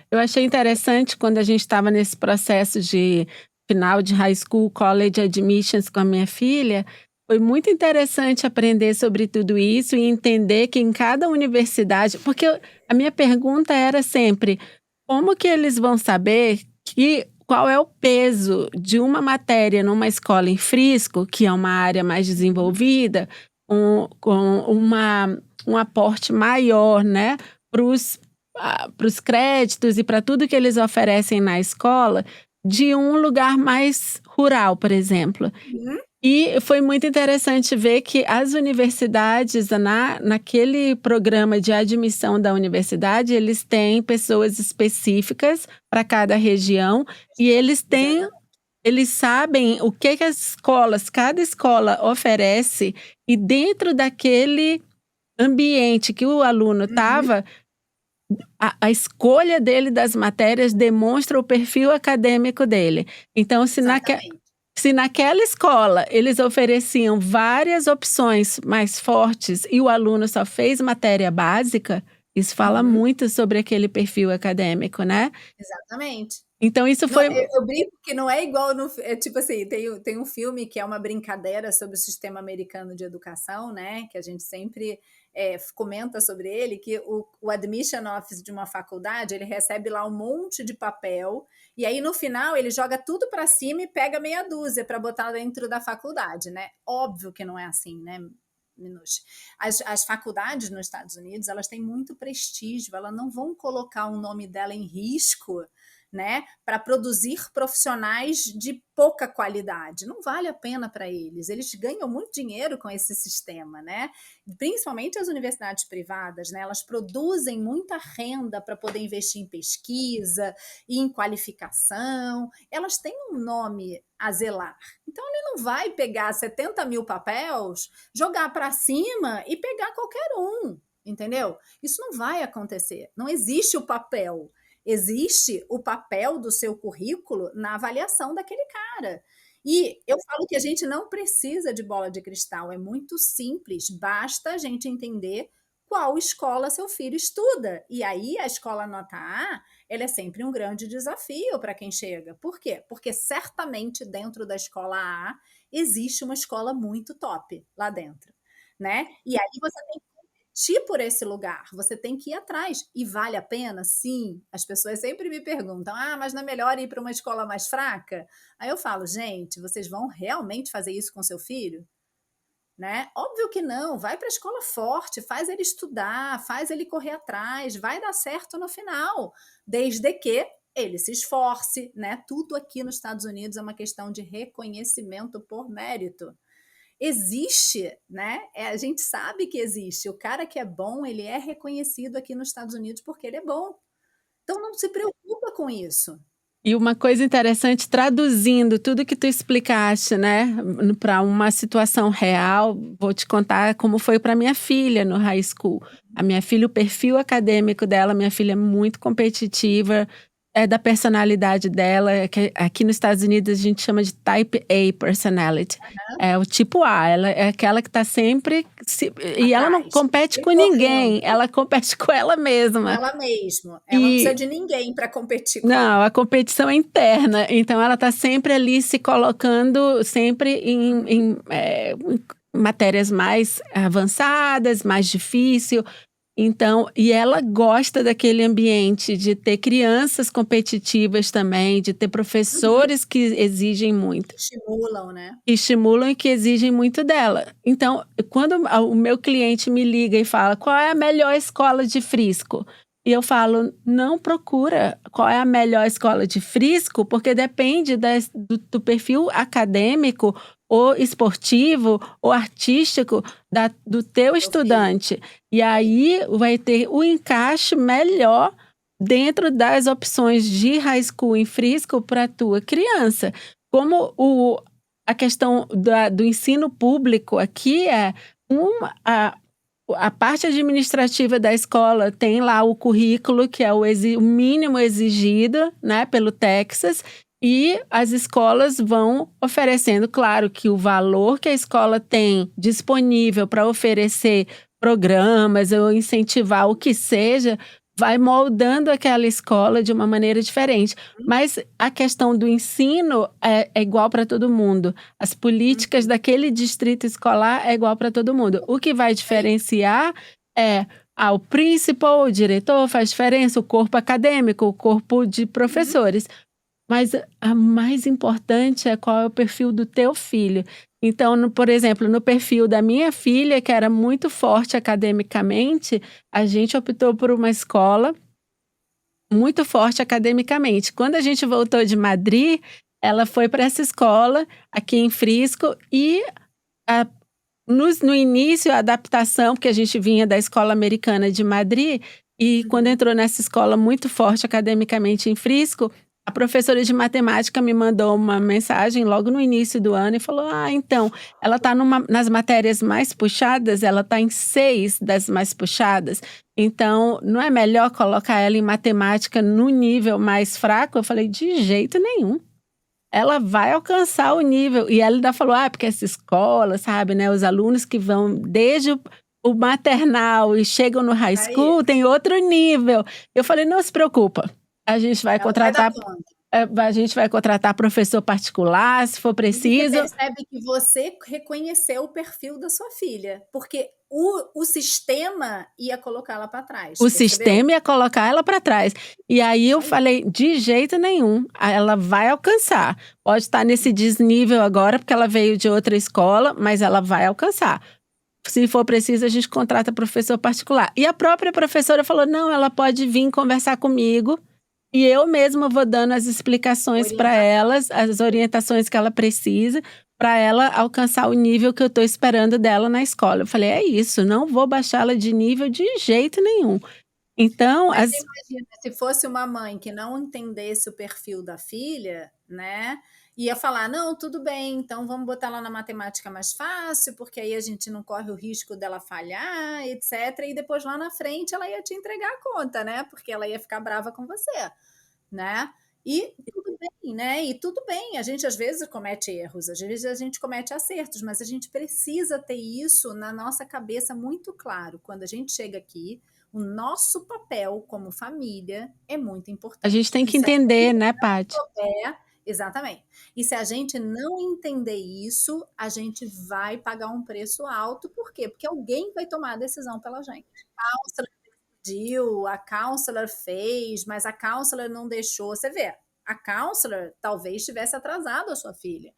Eu achei interessante quando a gente estava nesse processo de final de high school, college admissions com a minha filha, foi muito interessante aprender sobre tudo isso e entender que em cada universidade, porque a minha pergunta era sempre: como que eles vão saber que qual é o peso de uma matéria numa escola em Frisco, que é uma área mais desenvolvida, com um aporte maior, né, para os créditos e para tudo que eles oferecem na escola, de um lugar mais rural, por exemplo. Uhum. E foi muito interessante ver que as universidades, naquele programa de admissão da universidade, eles têm pessoas específicas para cada região e Exatamente. eles sabem o que as escolas, cada escola oferece, e dentro daquele ambiente que o aluno Uhum. estava, a escolha dele das matérias demonstra o perfil acadêmico dele. Então, Exatamente. se naquela escola eles ofereciam várias opções mais fortes e o aluno só fez matéria básica, isso fala Uhum. muito sobre aquele perfil acadêmico, né. Exatamente. Então isso Não, foi eu brinco que não é igual no é tipo assim, tem um filme que é uma brincadeira sobre o sistema americano de educação, né, que a gente sempre, comenta sobre ele que o admission office de uma faculdade, ele recebe lá um monte de papel, e aí no final ele joga tudo para cima e pega meia dúzia para botar dentro da faculdade, né? Óbvio que não é assim, né, Minucci? As faculdades nos Estados Unidos, elas têm muito prestígio, elas não vão colocar o nome dela em risco, né, para produzir profissionais de pouca qualidade. Não vale a pena para eles. Eles ganham muito dinheiro com esse sistema, né? Principalmente as universidades privadas, né? Elas produzem muita renda para poder investir em pesquisa, em qualificação. Elas têm um nome a zelar. Então ele não vai pegar 70 mil papéis, jogar para cima e pegar qualquer um, entendeu? Isso não vai acontecer. Não existe o papel. Existe o papel do seu currículo na avaliação daquele cara. E eu falo que a gente não precisa de bola de cristal, é muito simples, basta a gente entender qual escola seu filho estuda. E aí a escola nota A, ela é sempre um grande desafio para quem chega. Por quê? Porque certamente dentro da escola A existe uma escola muito top lá dentro, né? E aí você tem por esse lugar, você tem que ir atrás. E vale a pena? Sim. As pessoas sempre me perguntam, mas não é melhor ir para uma escola mais fraca? Aí eu falo, gente, vocês vão realmente fazer isso com seu filho? Né? Óbvio que não, vai para a escola forte, faz ele estudar, faz ele correr atrás, vai dar certo no final, desde que ele se esforce, né? Tudo aqui nos Estados Unidos é uma questão de reconhecimento por mérito. Existe, né? A gente sabe que existe. O cara que é bom, ele é reconhecido aqui nos Estados Unidos porque ele é bom. Então não se preocupa com isso. E uma coisa interessante, traduzindo tudo que tu explicaste, né, para uma situação real, vou te contar como foi para minha filha no high school. A minha filha, o perfil acadêmico dela, minha filha é muito competitiva, é da personalidade dela, que aqui nos Estados Unidos a gente chama de Type A personality. É o tipo A, ela é aquela que está sempre... E ela não compete com ninguém, ela compete com ela mesma. Ela mesma. Ela não precisa de ninguém para competir com ela. Não, a competição é interna. Então ela está sempre ali se colocando sempre em matérias mais avançadas, mais difícil. Então, e ela gosta daquele ambiente de ter crianças competitivas também, de ter professores que exigem muito. Estimulam, né? Estimulam e que exigem muito dela. Então, quando o meu cliente me liga e fala, qual é a melhor escola de Frisco? E eu falo, não procura qual é a melhor escola de Frisco, porque depende do perfil acadêmico ou esportivo ou artístico do teu estudante. E aí vai ter o encaixe melhor dentro das opções de high school em Frisco para a tua criança. Como a questão do ensino público aqui é a parte administrativa da escola tem lá o currículo, que é o mínimo exigido, né, pelo Texas, e as escolas vão oferecendo, claro, que o valor que a escola tem disponível para oferecer programas ou incentivar o que seja, vai moldando aquela escola de uma maneira diferente. Mas a questão do ensino é igual para todo mundo. As políticas daquele distrito escolar é igual para todo mundo. O que vai diferenciar é o principal, o diretor faz diferença, o corpo acadêmico, o corpo de professores. Mas a mais importante é qual é o perfil do teu filho. Então, por exemplo, no perfil da minha filha, que era muito forte academicamente, a gente optou por uma escola muito forte academicamente. Quando a gente voltou de Madrid, ela foi para essa escola aqui em Frisco e no início a adaptação, porque a gente vinha da escola americana de Madrid, e quando entrou nessa escola muito forte academicamente em Frisco, a professora de matemática me mandou uma mensagem logo no início do ano e falou, então, ela está nas matérias mais puxadas, ela está em 6 das mais puxadas, então não é melhor colocar ela em matemática no nível mais fraco? Eu falei, de jeito nenhum. Ela vai alcançar o nível. E ela ainda falou, porque essa escola, sabe, né, os alunos que vão desde o maternal e chegam no high school, tem outro nível. Eu falei, não se preocupa. A gente vai contratar. A gente vai contratar professor particular, se for E você preciso. percebe que você reconheceu o perfil da sua filha, porque o sistema ia colocá-la para trás, O percebeu? sistema ia colocar ela para trás. E aí eu Isso aí. falei: "De jeito nenhum, ela vai alcançar. Pode estar nesse desnível agora, porque ela veio de outra escola, mas ela vai alcançar. Se for preciso, a gente contrata professor particular". E a própria professora falou: "Não, ela pode vir conversar comigo, e eu mesma vou dando as explicações para Orientação. elas, as orientações que ela precisa, para ela alcançar o nível que eu estou esperando dela na escola". Eu falei: "É isso, não vou baixá-la de nível de jeito nenhum". Então, Mas você as imagina, se fosse uma mãe que não entendesse o perfil da filha, né, ia falar: "Não, tudo bem, então vamos botar ela na matemática mais fácil, porque aí a gente não corre o risco dela falhar, etcétera", e depois lá na frente ela ia te entregar a conta, né, porque ela ia ficar brava com você, né. E tudo bem, né, e tudo bem, a gente às vezes comete erros, às vezes a gente comete acertos, mas a gente precisa ter isso na nossa cabeça muito claro. Quando a gente chega aqui, o nosso papel como família é muito a gente importante. tem E que se a entender, gente né, não Paty? souber exatamente. E se a gente não entender isso, a gente vai pagar um preço alto. Por quê? Porque alguém vai tomar a decisão pela gente. A counselor decidiu, a counselor fez, mas a counselor não deixou. Você vê, a counselor talvez tivesse atrasado a sua filha,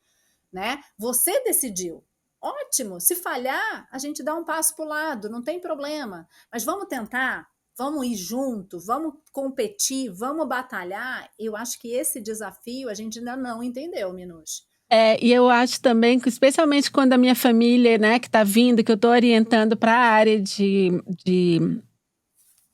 né? Você decidiu. Ótimo, se falhar, a gente dá um passo para o lado, não tem problema. Mas vamos tentar, vamos ir junto, vamos competir, vamos batalhar. Eu acho que esse desafio a gente ainda não entendeu, Minus. E eu acho também que, especialmente quando a minha família, né, que está vindo, que eu estou orientando para a área de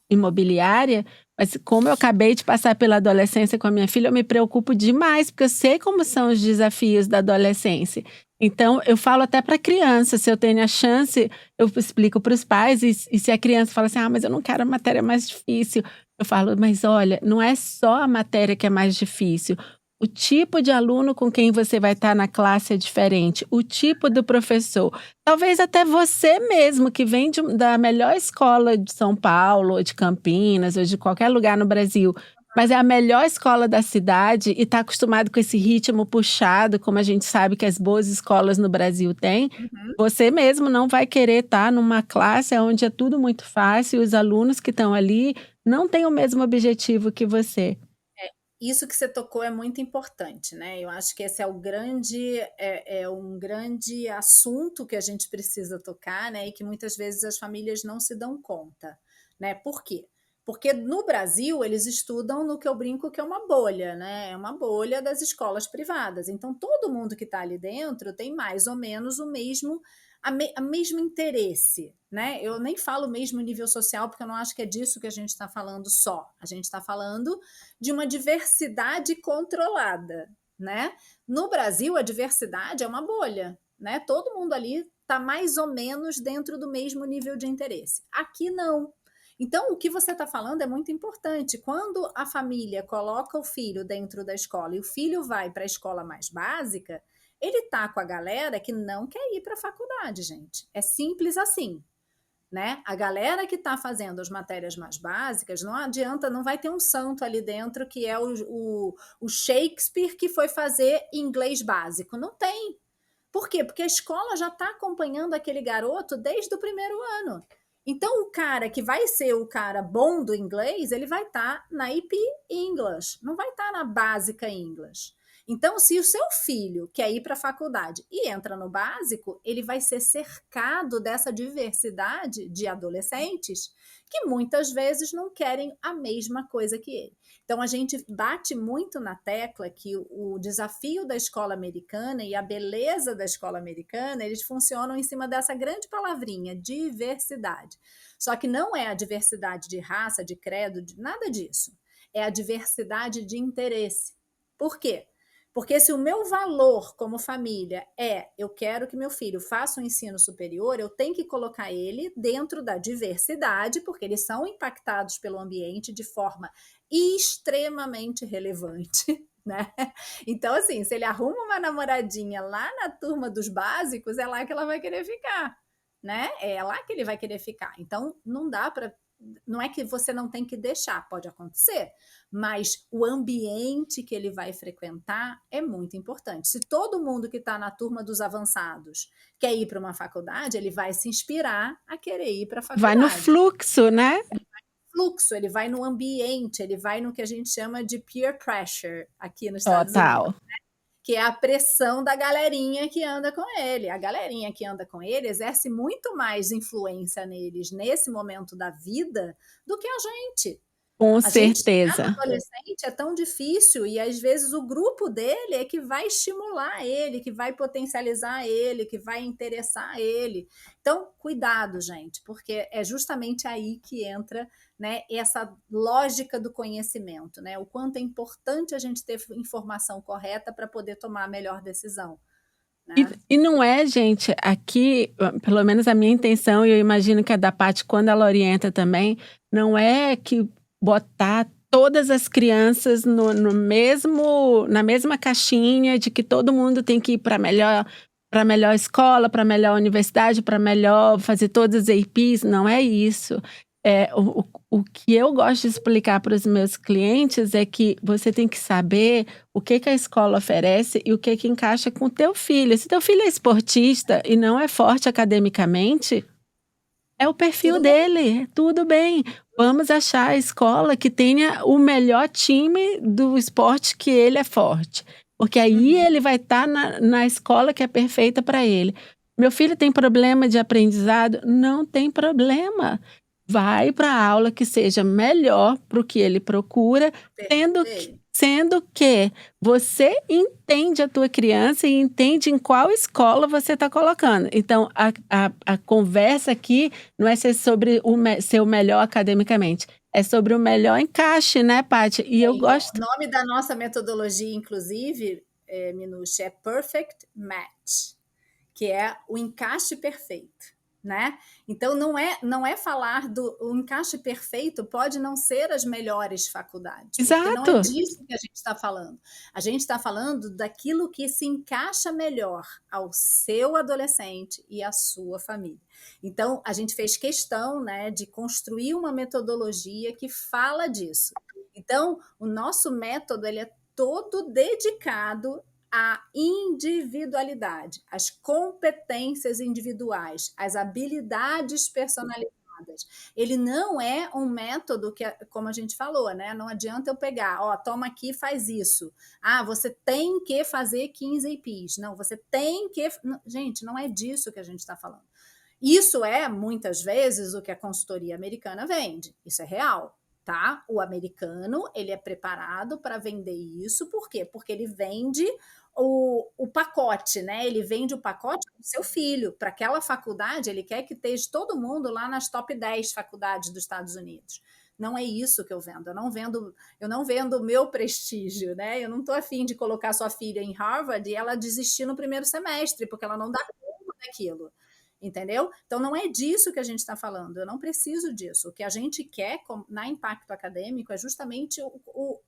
imobiliária, mas como eu acabei de passar pela adolescência com a minha filha, eu me preocupo demais, porque eu sei como são os desafios da adolescência. Então, eu falo até para criança, se eu tenho a chance, eu explico para os pais, e se a criança fala assim: "Ah, mas eu não quero a matéria mais difícil", eu falo: "Mas olha, não é só a matéria que é mais difícil, o tipo de aluno com quem você vai estar na classe é diferente, o tipo do professor. Talvez até você mesmo, que vem da melhor escola de São Paulo, ou de Campinas, ou de qualquer lugar no Brasil, mas é a melhor escola da cidade e está acostumado com esse ritmo puxado, como a gente sabe que as boas escolas no Brasil têm, Uhum. você mesmo não vai querer estar numa classe onde é tudo muito fácil e os alunos que estão ali não têm o mesmo objetivo que você". Isso que você tocou é muito importante, né? Eu acho que esse é o grande, é um grande assunto que a gente precisa tocar, né? E que muitas vezes as famílias não se dão conta, né? Por quê? Porque no Brasil eles estudam no que eu brinco que é uma bolha, né? É uma bolha das escolas privadas. Então todo mundo que está ali dentro tem mais ou menos o mesmo a mesmo interesse, né? Eu nem falo mesmo nível social, porque eu não acho que é disso que a gente está falando só. A gente está falando de uma diversidade controlada, né? No Brasil, a diversidade é uma bolha, né? Todo mundo ali está mais ou menos dentro do mesmo nível de interesse. Aqui não. Então, o que você está falando é muito importante. Quando a família coloca o filho dentro da escola e o filho vai para a escola mais básica, ele está com a galera que não quer ir para a faculdade, gente. É simples assim, né? A galera que está fazendo as matérias mais básicas, não adianta, não vai ter um santo ali dentro que é o Shakespeare que foi fazer inglês básico. Não tem. Por quê? Porque a escola já está acompanhando aquele garoto desde o primeiro ano. Então, o cara que vai ser o cara bom do inglês, ele vai estar na IP English, não vai estar na básica English. Então, se o seu filho quer ir para a faculdade e entra no básico, ele vai ser cercado dessa diversidade de adolescentes que muitas vezes não querem a mesma coisa que ele. Então, a gente bate muito na tecla que o desafio da escola americana e a beleza da escola americana, eles funcionam em cima dessa grande palavrinha, diversidade. Só que não é a diversidade de raça, de credo, de nada disso. É a diversidade de interesse. Por quê? Porque se o meu valor como família é eu quero que meu filho faça um ensino superior, eu tenho que colocar ele dentro da diversidade, porque eles são impactados pelo ambiente de forma extremamente relevante, né? Então, assim, se ele arruma uma namoradinha lá na turma dos básicos, é lá que ela vai querer ficar, né? É lá que ele vai querer ficar. Então, não dá para não é que você não tem que deixar, pode acontecer, mas o ambiente que ele vai frequentar é muito importante. Se todo mundo que está na turma dos avançados quer ir para uma faculdade, ele vai se inspirar a querer ir para a Vai no faculdade. fluxo, né? Fluxo, ele vai no ambiente, ele vai no que a gente chama de peer pressure aqui nos Estados Total. Unidos, né? Que é a pressão da galerinha que anda com ele. A galerinha que anda com ele exerce muito mais influência neles nesse momento da vida do que a gente. Com A gente, certeza. adolescente, é tão difícil e às vezes o grupo dele é que vai estimular ele, que vai potencializar ele, que vai interessar ele. Então, cuidado, gente, porque é justamente aí que entra, né, essa lógica do conhecimento, né? O quanto é importante a gente ter informação correta para poder tomar a melhor decisão. Né? E não é, gente, aqui, pelo menos a minha intenção, e eu imagino que a da Paty, quando ela orienta também, não é que botar todas as crianças na mesma caixinha de que todo mundo tem que ir para a melhor escola, para a melhor universidade, para fazer todas as APs. Não é isso. O que eu gosto de explicar para os meus clientes é que você tem que saber o que a escola oferece e o que encaixa com o teu filho. Se teu filho é esportista e não é forte academicamente, é o perfil dele, tudo bem. Vamos achar a escola que tenha o melhor time do esporte que ele é forte. Porque aí ele vai estar na escola que é perfeita para ele. Meu filho tem problema de aprendizado? Não tem problema. Vai para a aula que seja melhor para o que ele procura, sendo que você entende a tua criança e entende em qual escola você está colocando. Então, a conversa aqui não é sobre ser o melhor academicamente, é sobre o melhor encaixe, né, Paty? E eu gosto... O nome da nossa metodologia, inclusive, Minucha, é Perfect Match, que é o encaixe perfeito. Né? Então não é falar o encaixe perfeito, pode não ser as melhores faculdades. Exato. Porque não é disso que a gente está falando. A gente está falando daquilo que se encaixa melhor ao seu adolescente e à sua família. Então a gente fez questão, né, de construir uma metodologia que fala disso. Então o nosso método ele é todo dedicado a individualidade, as competências individuais, as habilidades personalizadas. Ele não é um método que, como a gente falou, né? Não adianta eu pegar, toma aqui, faz isso. Você tem que fazer 15 APs. Não, você tem que... Gente, não é disso que a gente está falando. Isso é, muitas vezes, o que a consultoria americana vende. Isso é real. Tá? O americano, ele é preparado para vender isso. Por quê? Porque ele vende o pacote, né? Ele vende o pacote do seu filho. Para aquela faculdade, ele quer que esteja todo mundo lá nas top 10 faculdades dos Estados Unidos. Não é isso que eu vendo. Eu não vendo o meu prestígio, né? Eu não estou afim de colocar sua filha em Harvard e ela desistir no primeiro semestre, porque ela não dá conta daquilo. Entendeu? Então não é disso que a gente está falando, eu não preciso disso. O que a gente quer na Impacto Acadêmico é justamente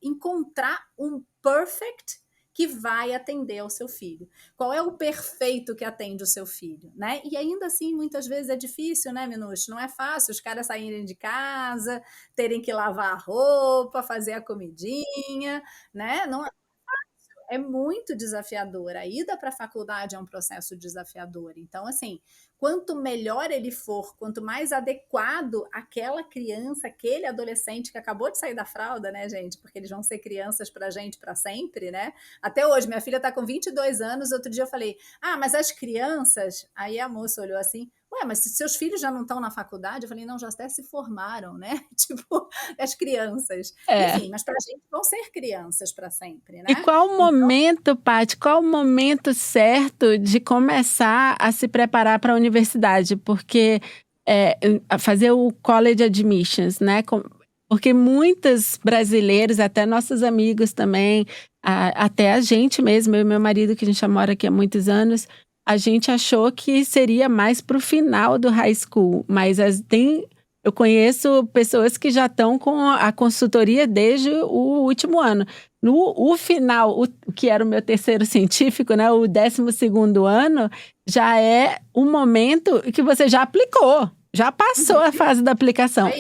encontrar um perfect que vai atender ao seu filho. Qual é o perfeito que atende o seu filho, né? E ainda assim, muitas vezes é difícil, né, Minucha? Não é fácil os caras saírem de casa, terem que lavar a roupa, fazer a comidinha, né? Não é muito desafiador. A ida para a faculdade é um processo desafiador. Então, assim, quanto melhor ele for, quanto mais adequado aquela criança, aquele adolescente que acabou de sair da fralda, né, gente? Porque eles vão ser crianças pra gente para sempre, né? Até hoje, minha filha tá com 22 anos, outro dia eu falei, mas as crianças... Aí a moça olhou assim, mas se seus filhos já não estão na faculdade? Eu falei, não, já até se formaram, né? Tipo, as crianças. Enfim, mas pra gente vão ser crianças para sempre, né? E qual o momento, Paty, qual o momento certo de começar a se preparar para a universidade? Porque fazer o college admissions, né? Porque muitos brasileiros, até nossos amigos também, até a gente mesmo, eu e meu marido, que a gente já mora aqui há muitos anos, a gente achou que seria mais para o final do high school, mas eu conheço pessoas que já estão com a consultoria desde o último ano. No final, o que era o meu terceiro científico, né, o 12º ano, já é um momento que você já aplicou, já passou a fase da aplicação.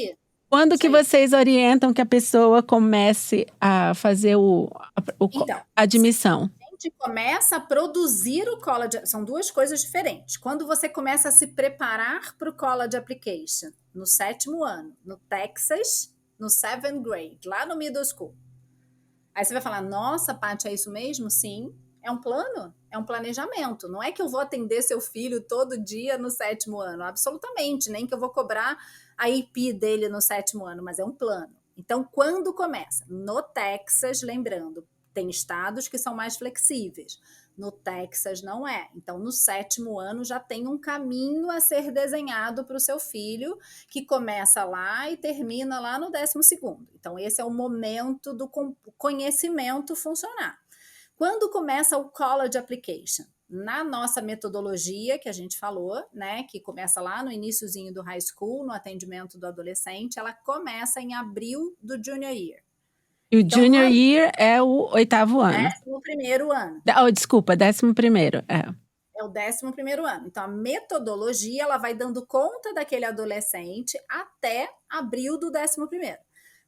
Quando Isso que aí. vocês orientam que a pessoa comece a fazer Então, a admissão? a gente começa a produzir o college, são duas coisas diferentes. Quando você começa a se preparar para o college application, no 7º ano, no Texas, no 7th grade, lá no middle school. Aí você vai falar, nossa, Paty, é isso mesmo? Sim. É um plano? É um planejamento. Não é que eu vou atender seu filho todo dia no 7º ano, absolutamente, nem que eu vou cobrar a IP dele no 7º ano, mas é um plano. Então, quando começa? No Texas, lembrando, tem estados que são mais flexíveis. No Texas não é. Então, no 7º ano já tem um caminho a ser desenhado para o seu filho, que começa lá e termina lá no 12º. Então, esse é o momento do conhecimento funcionar. Quando começa o college application? Na nossa metodologia que a gente falou, né, que começa lá no iniciozinho do high school, no atendimento do adolescente, ela começa em abril do junior year. E o Então, no junior year é o 8º ano. 11º ano. Oh, desculpa, 11º, é. É o 11º ano. Então, a metodologia ela vai dando conta daquele adolescente até abril do 11º.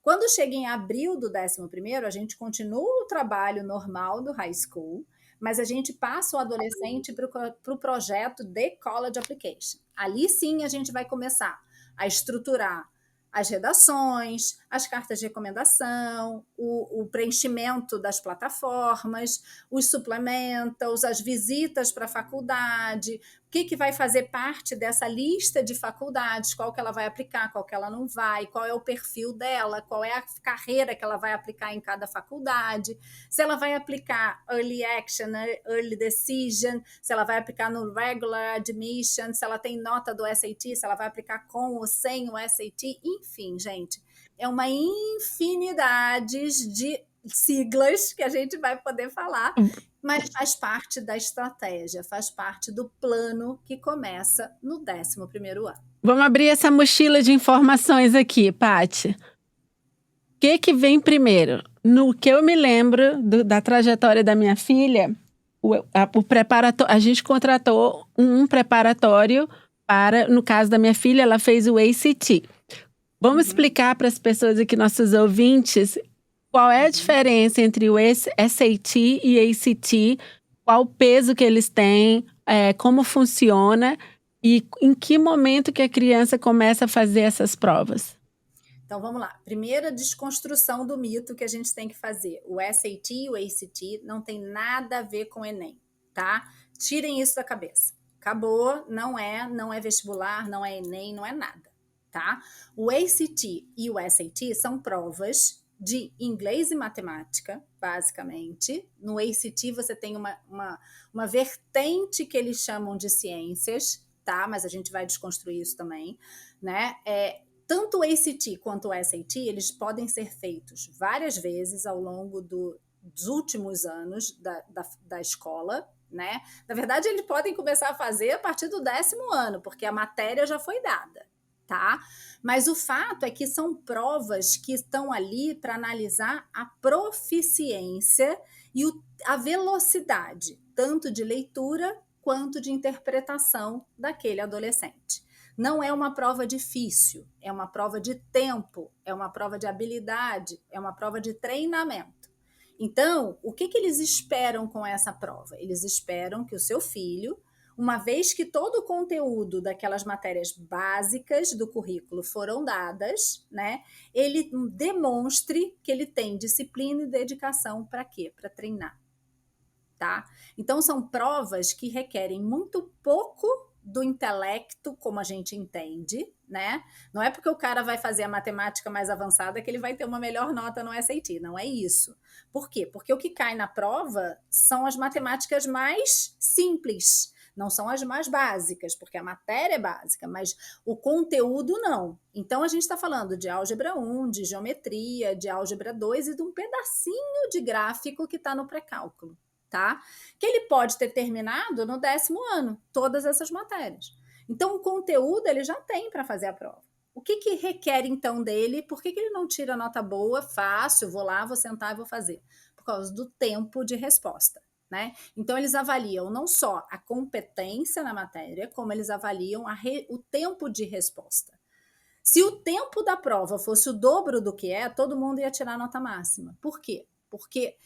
Quando chega em abril do 11º, a gente continua o trabalho normal do high school, mas a gente passa o adolescente para o projeto de college application. Ali sim a gente vai começar a estruturar as redações, as cartas de recomendação, o preenchimento das plataformas, os supplementals, as visitas para a faculdade, o que vai fazer parte dessa lista de faculdades, qual que ela vai aplicar, qual que ela não vai, qual é o perfil dela, qual é a carreira que ela vai aplicar em cada faculdade, se ela vai aplicar Early Action, Early Decision, se ela vai aplicar no Regular Admission, se ela tem nota do SAT, se ela vai aplicar com ou sem o SAT, enfim, gente, é uma infinidade de siglas que a gente vai poder falar, mas faz parte da estratégia, faz parte do plano que começa no 11º ano. Vamos abrir essa mochila de informações aqui, Paty. O que vem primeiro? No que eu me lembro da trajetória da minha filha, a gente contratou um preparatório para, no caso da minha filha, ela fez o ACT. Vamos explicar para as pessoas aqui, nossos ouvintes, qual é a diferença entre o SAT e ACT, qual o peso que eles têm, como funciona e em que momento que a criança começa a fazer essas provas. Então, vamos lá. Primeira desconstrução do mito que a gente tem que fazer. O SAT e o ACT não tem nada a ver com o Enem, tá? Tirem isso da cabeça. Acabou, não é vestibular, não é Enem, não é nada, tá? O ACT e o SAT são provas de inglês e matemática, basicamente. No ACT você tem uma vertente que eles chamam de ciências, tá? Mas a gente vai desconstruir isso também, né? Tanto o ACT quanto o SAT, eles podem ser feitos várias vezes ao longo dos últimos anos da escola, né? Na verdade, eles podem começar a fazer a partir do 10º ano, porque a matéria já foi dada, tá? Mas o fato é que são provas que estão ali para analisar a proficiência e a velocidade, tanto de leitura quanto de interpretação daquele adolescente. Não é uma prova difícil, é uma prova de tempo, é uma prova de habilidade, é uma prova de treinamento. Então, o que eles esperam com essa prova? Eles esperam que o seu filho, uma vez que todo o conteúdo daquelas matérias básicas do currículo foram dadas, né, ele demonstre que ele tem disciplina e dedicação para quê? Para treinar. Tá? Então, são provas que requerem muito pouco do intelecto, como a gente entende, né? Não é porque o cara vai fazer a matemática mais avançada que ele vai ter uma melhor nota no SAT, não é isso. Por quê? Porque o que cai na prova são as matemáticas mais simples, não são as mais básicas, porque a matéria é básica, mas o conteúdo não. Então, a gente está falando de álgebra 1, de geometria, de álgebra 2 e de um pedacinho de gráfico que está no pré-cálculo. Tá? Que ele pode ter terminado no 10º ano, todas essas matérias. Então, o conteúdo ele já tem para fazer a prova. O que requer, então, dele? Por que ele não tira nota boa, fácil, vou lá, vou sentar e vou fazer? Por causa do tempo de resposta, né? Então, eles avaliam não só a competência na matéria, como eles avaliam o tempo de resposta. Se o tempo da prova fosse o dobro do que todo mundo ia tirar nota máxima. Por quê? Porque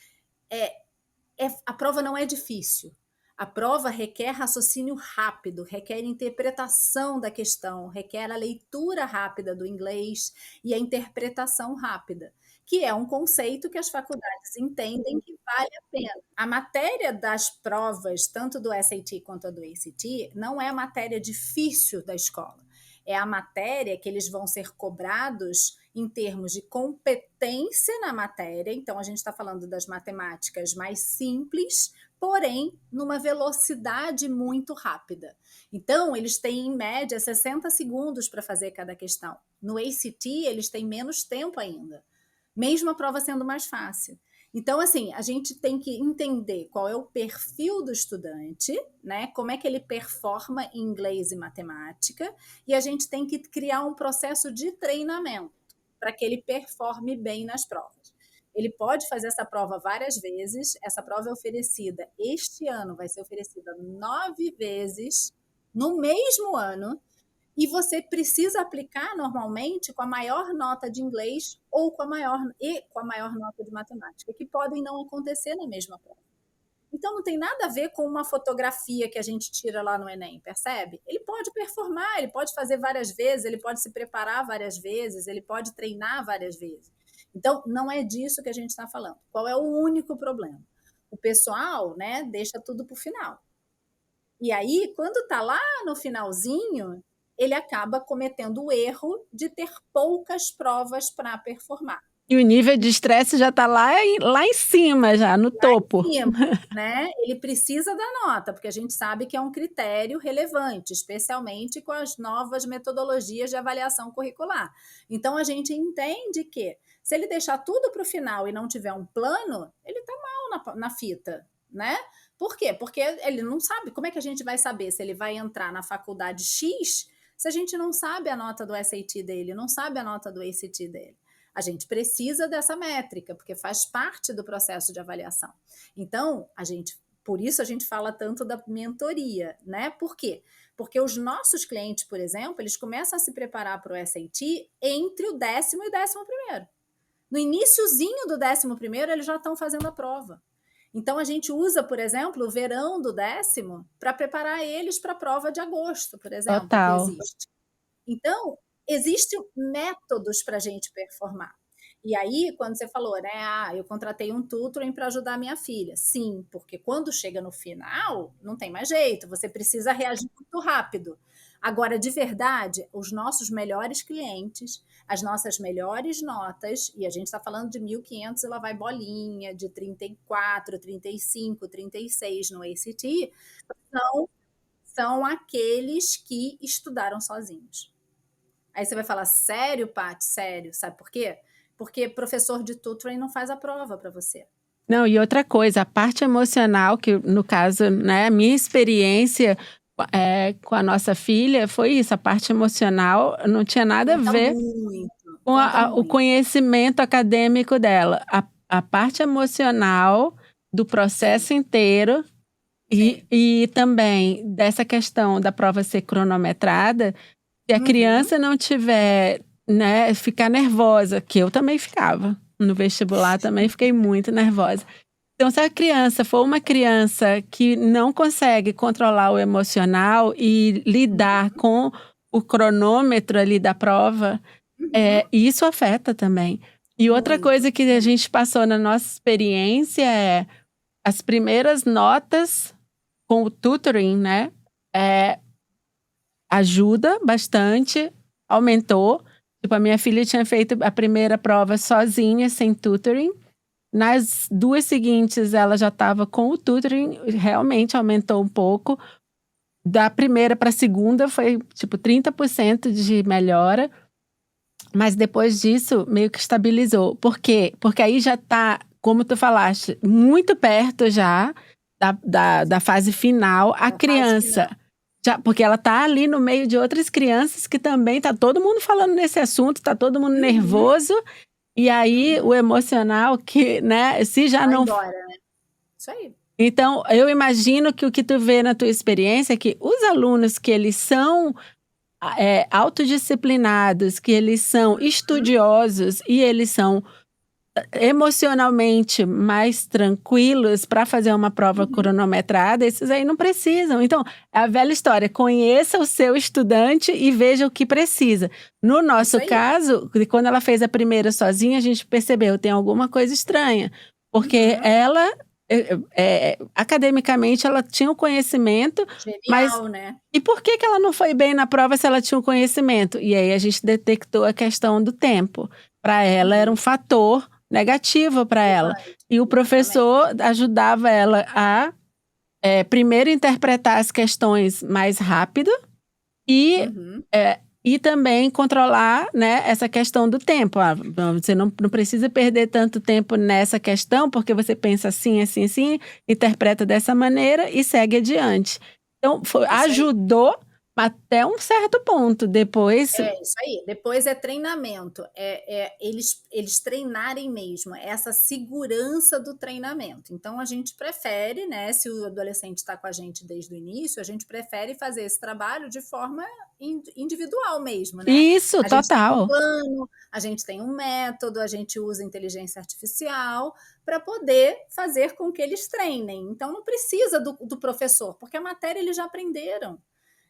a prova não é difícil. A prova requer raciocínio rápido, requer interpretação da questão, requer a leitura rápida do inglês e a interpretação rápida, que é um conceito que as faculdades entendem que vale a pena. A matéria das provas, tanto do SAT quanto do ACT, não é a matéria difícil da escola. É a matéria que eles vão ser cobrados em termos de competência na matéria. Então, a gente está falando das matemáticas mais simples, porém, numa velocidade muito rápida. Então, eles têm, em média, 60 segundos para fazer cada questão. No ACT, eles têm menos tempo ainda, mesmo a prova sendo mais fácil. Então, assim, a gente tem que entender qual é o perfil do estudante, né? Como é que ele performa em inglês e matemática, e a gente tem que criar um processo de treinamento para que ele performe bem nas provas. Ele pode fazer essa prova várias vezes, essa prova é oferecida este ano, vai ser oferecida 9 vezes no mesmo ano, e você precisa aplicar normalmente com a maior nota de inglês ou com a maior nota de matemática, que podem não acontecer na mesma prova. Então não tem nada a ver com uma fotografia que a gente tira lá no Enem, percebe? Ele pode performar, ele pode fazer várias vezes, ele pode se preparar várias vezes, ele pode treinar várias vezes. Então não é disso que a gente está falando. Qual é o único problema? O pessoal, né, deixa tudo para o final. E aí, quando está lá no finalzinho, ele acaba cometendo o erro de ter poucas provas para performar. E o nível de estresse já está lá em cima, já no topo. Em cima, né? Ele precisa da nota, porque a gente sabe que é um critério relevante, especialmente com as novas metodologias de avaliação curricular. Então, a gente entende que, se ele deixar tudo para o final e não tiver um plano, ele está mal na fita, né? Por quê? Porque ele não sabe. Como é que a gente vai saber se ele vai entrar na faculdade X se a gente não sabe a nota do SAT dele, não sabe a nota do ACT dele? A gente precisa dessa métrica, porque faz parte do processo de avaliação. Então, por isso a gente fala tanto da mentoria, né? Por quê? Porque os nossos clientes, por exemplo, eles começam a se preparar para o SAT entre o 10º e o 11º. No iniciozinho do 11º, eles já estão fazendo a prova. Então, a gente usa, por exemplo, o verão do 10º para preparar eles para a prova de agosto, por exemplo, Total. que existe. Então, existem métodos para a gente performar. E aí, quando você falou, né, eu contratei um tutoring para ajudar a minha filha. Sim, porque quando chega no final, não tem mais jeito, você precisa reagir muito rápido. Agora, de verdade, os nossos melhores clientes, as nossas melhores notas, e a gente está falando de 1.500 e lá vai bolinha, de 34, 35, 36 no ACT, são aqueles que estudaram sozinhos. Aí você vai falar, sério, Paty? Sério. Sabe por quê? Porque professor de tutoring não faz a prova para você. Não, e outra coisa, a parte emocional, que no caso, né, a minha experiência com a nossa filha foi isso, a parte emocional não tinha nada a ver com o conhecimento acadêmico dela. A parte emocional do processo inteiro e também dessa questão da prova ser cronometrada, se a criança não tiver, né, ficar nervosa, que eu também ficava. No vestibular também fiquei muito nervosa. Então, se a criança for uma criança que não consegue controlar o emocional e lidar com o cronômetro ali da prova, isso afeta também. E outra coisa que a gente passou na nossa experiência é as primeiras notas com o tutoring, né? Ajuda bastante, aumentou. Tipo, a minha filha tinha feito a primeira prova sozinha, sem tutoring. Nas 2 seguintes, ela já estava com o tutoring, realmente aumentou um pouco. Da primeira para a segunda, foi tipo 30% de melhora. Mas depois disso, meio que estabilizou. Por quê? Porque aí já está, como tu falaste, muito perto já da fase final. A criança... porque ela tá ali no meio de outras crianças que também tá todo mundo falando nesse assunto, tá todo mundo nervoso, e aí o emocional que, né, se já vai não... embora, né? Isso aí. Então, eu imagino que o que tu vê na tua experiência é que os alunos que eles são autodisciplinados, que eles são estudiosos e eles são emocionalmente mais tranquilos para fazer uma prova Uhum. cronometrada, esses aí não precisam. Então, é a velha história, conheça o seu estudante e veja o que precisa. No Isso nosso aí. caso, quando ela fez a primeira sozinha, a gente percebeu, tem alguma coisa estranha, porque Uhum. ela, academicamente, ela tinha o conhecimento, mas Genial, né? e por que que ela não foi bem na prova se ela tinha o conhecimento? E aí a gente detectou a questão do tempo. Para ela era um Uhum. fator negativo para ela. Relevante, E o exatamente. professor ajudava ela a, primeiro interpretar as questões mais rápido e, Uhum. e também controlar, né, essa questão do tempo. Você não precisa perder tanto tempo nessa questão, porque você pensa assim, assim, assim, interpreta dessa maneira e segue adiante. Então, Isso aí. ajudou até um certo ponto. Depois, É isso aí. Depois é treinamento, eles treinarem mesmo, essa segurança do treinamento. Então a gente prefere, né, se o adolescente está com a gente desde o início, a gente prefere fazer esse trabalho de forma individual mesmo, né? isso, A gente tem um total. plano, a gente tem um método, a gente usa inteligência artificial para poder fazer com que eles treinem. Então não precisa do professor, porque a matéria eles já aprenderam.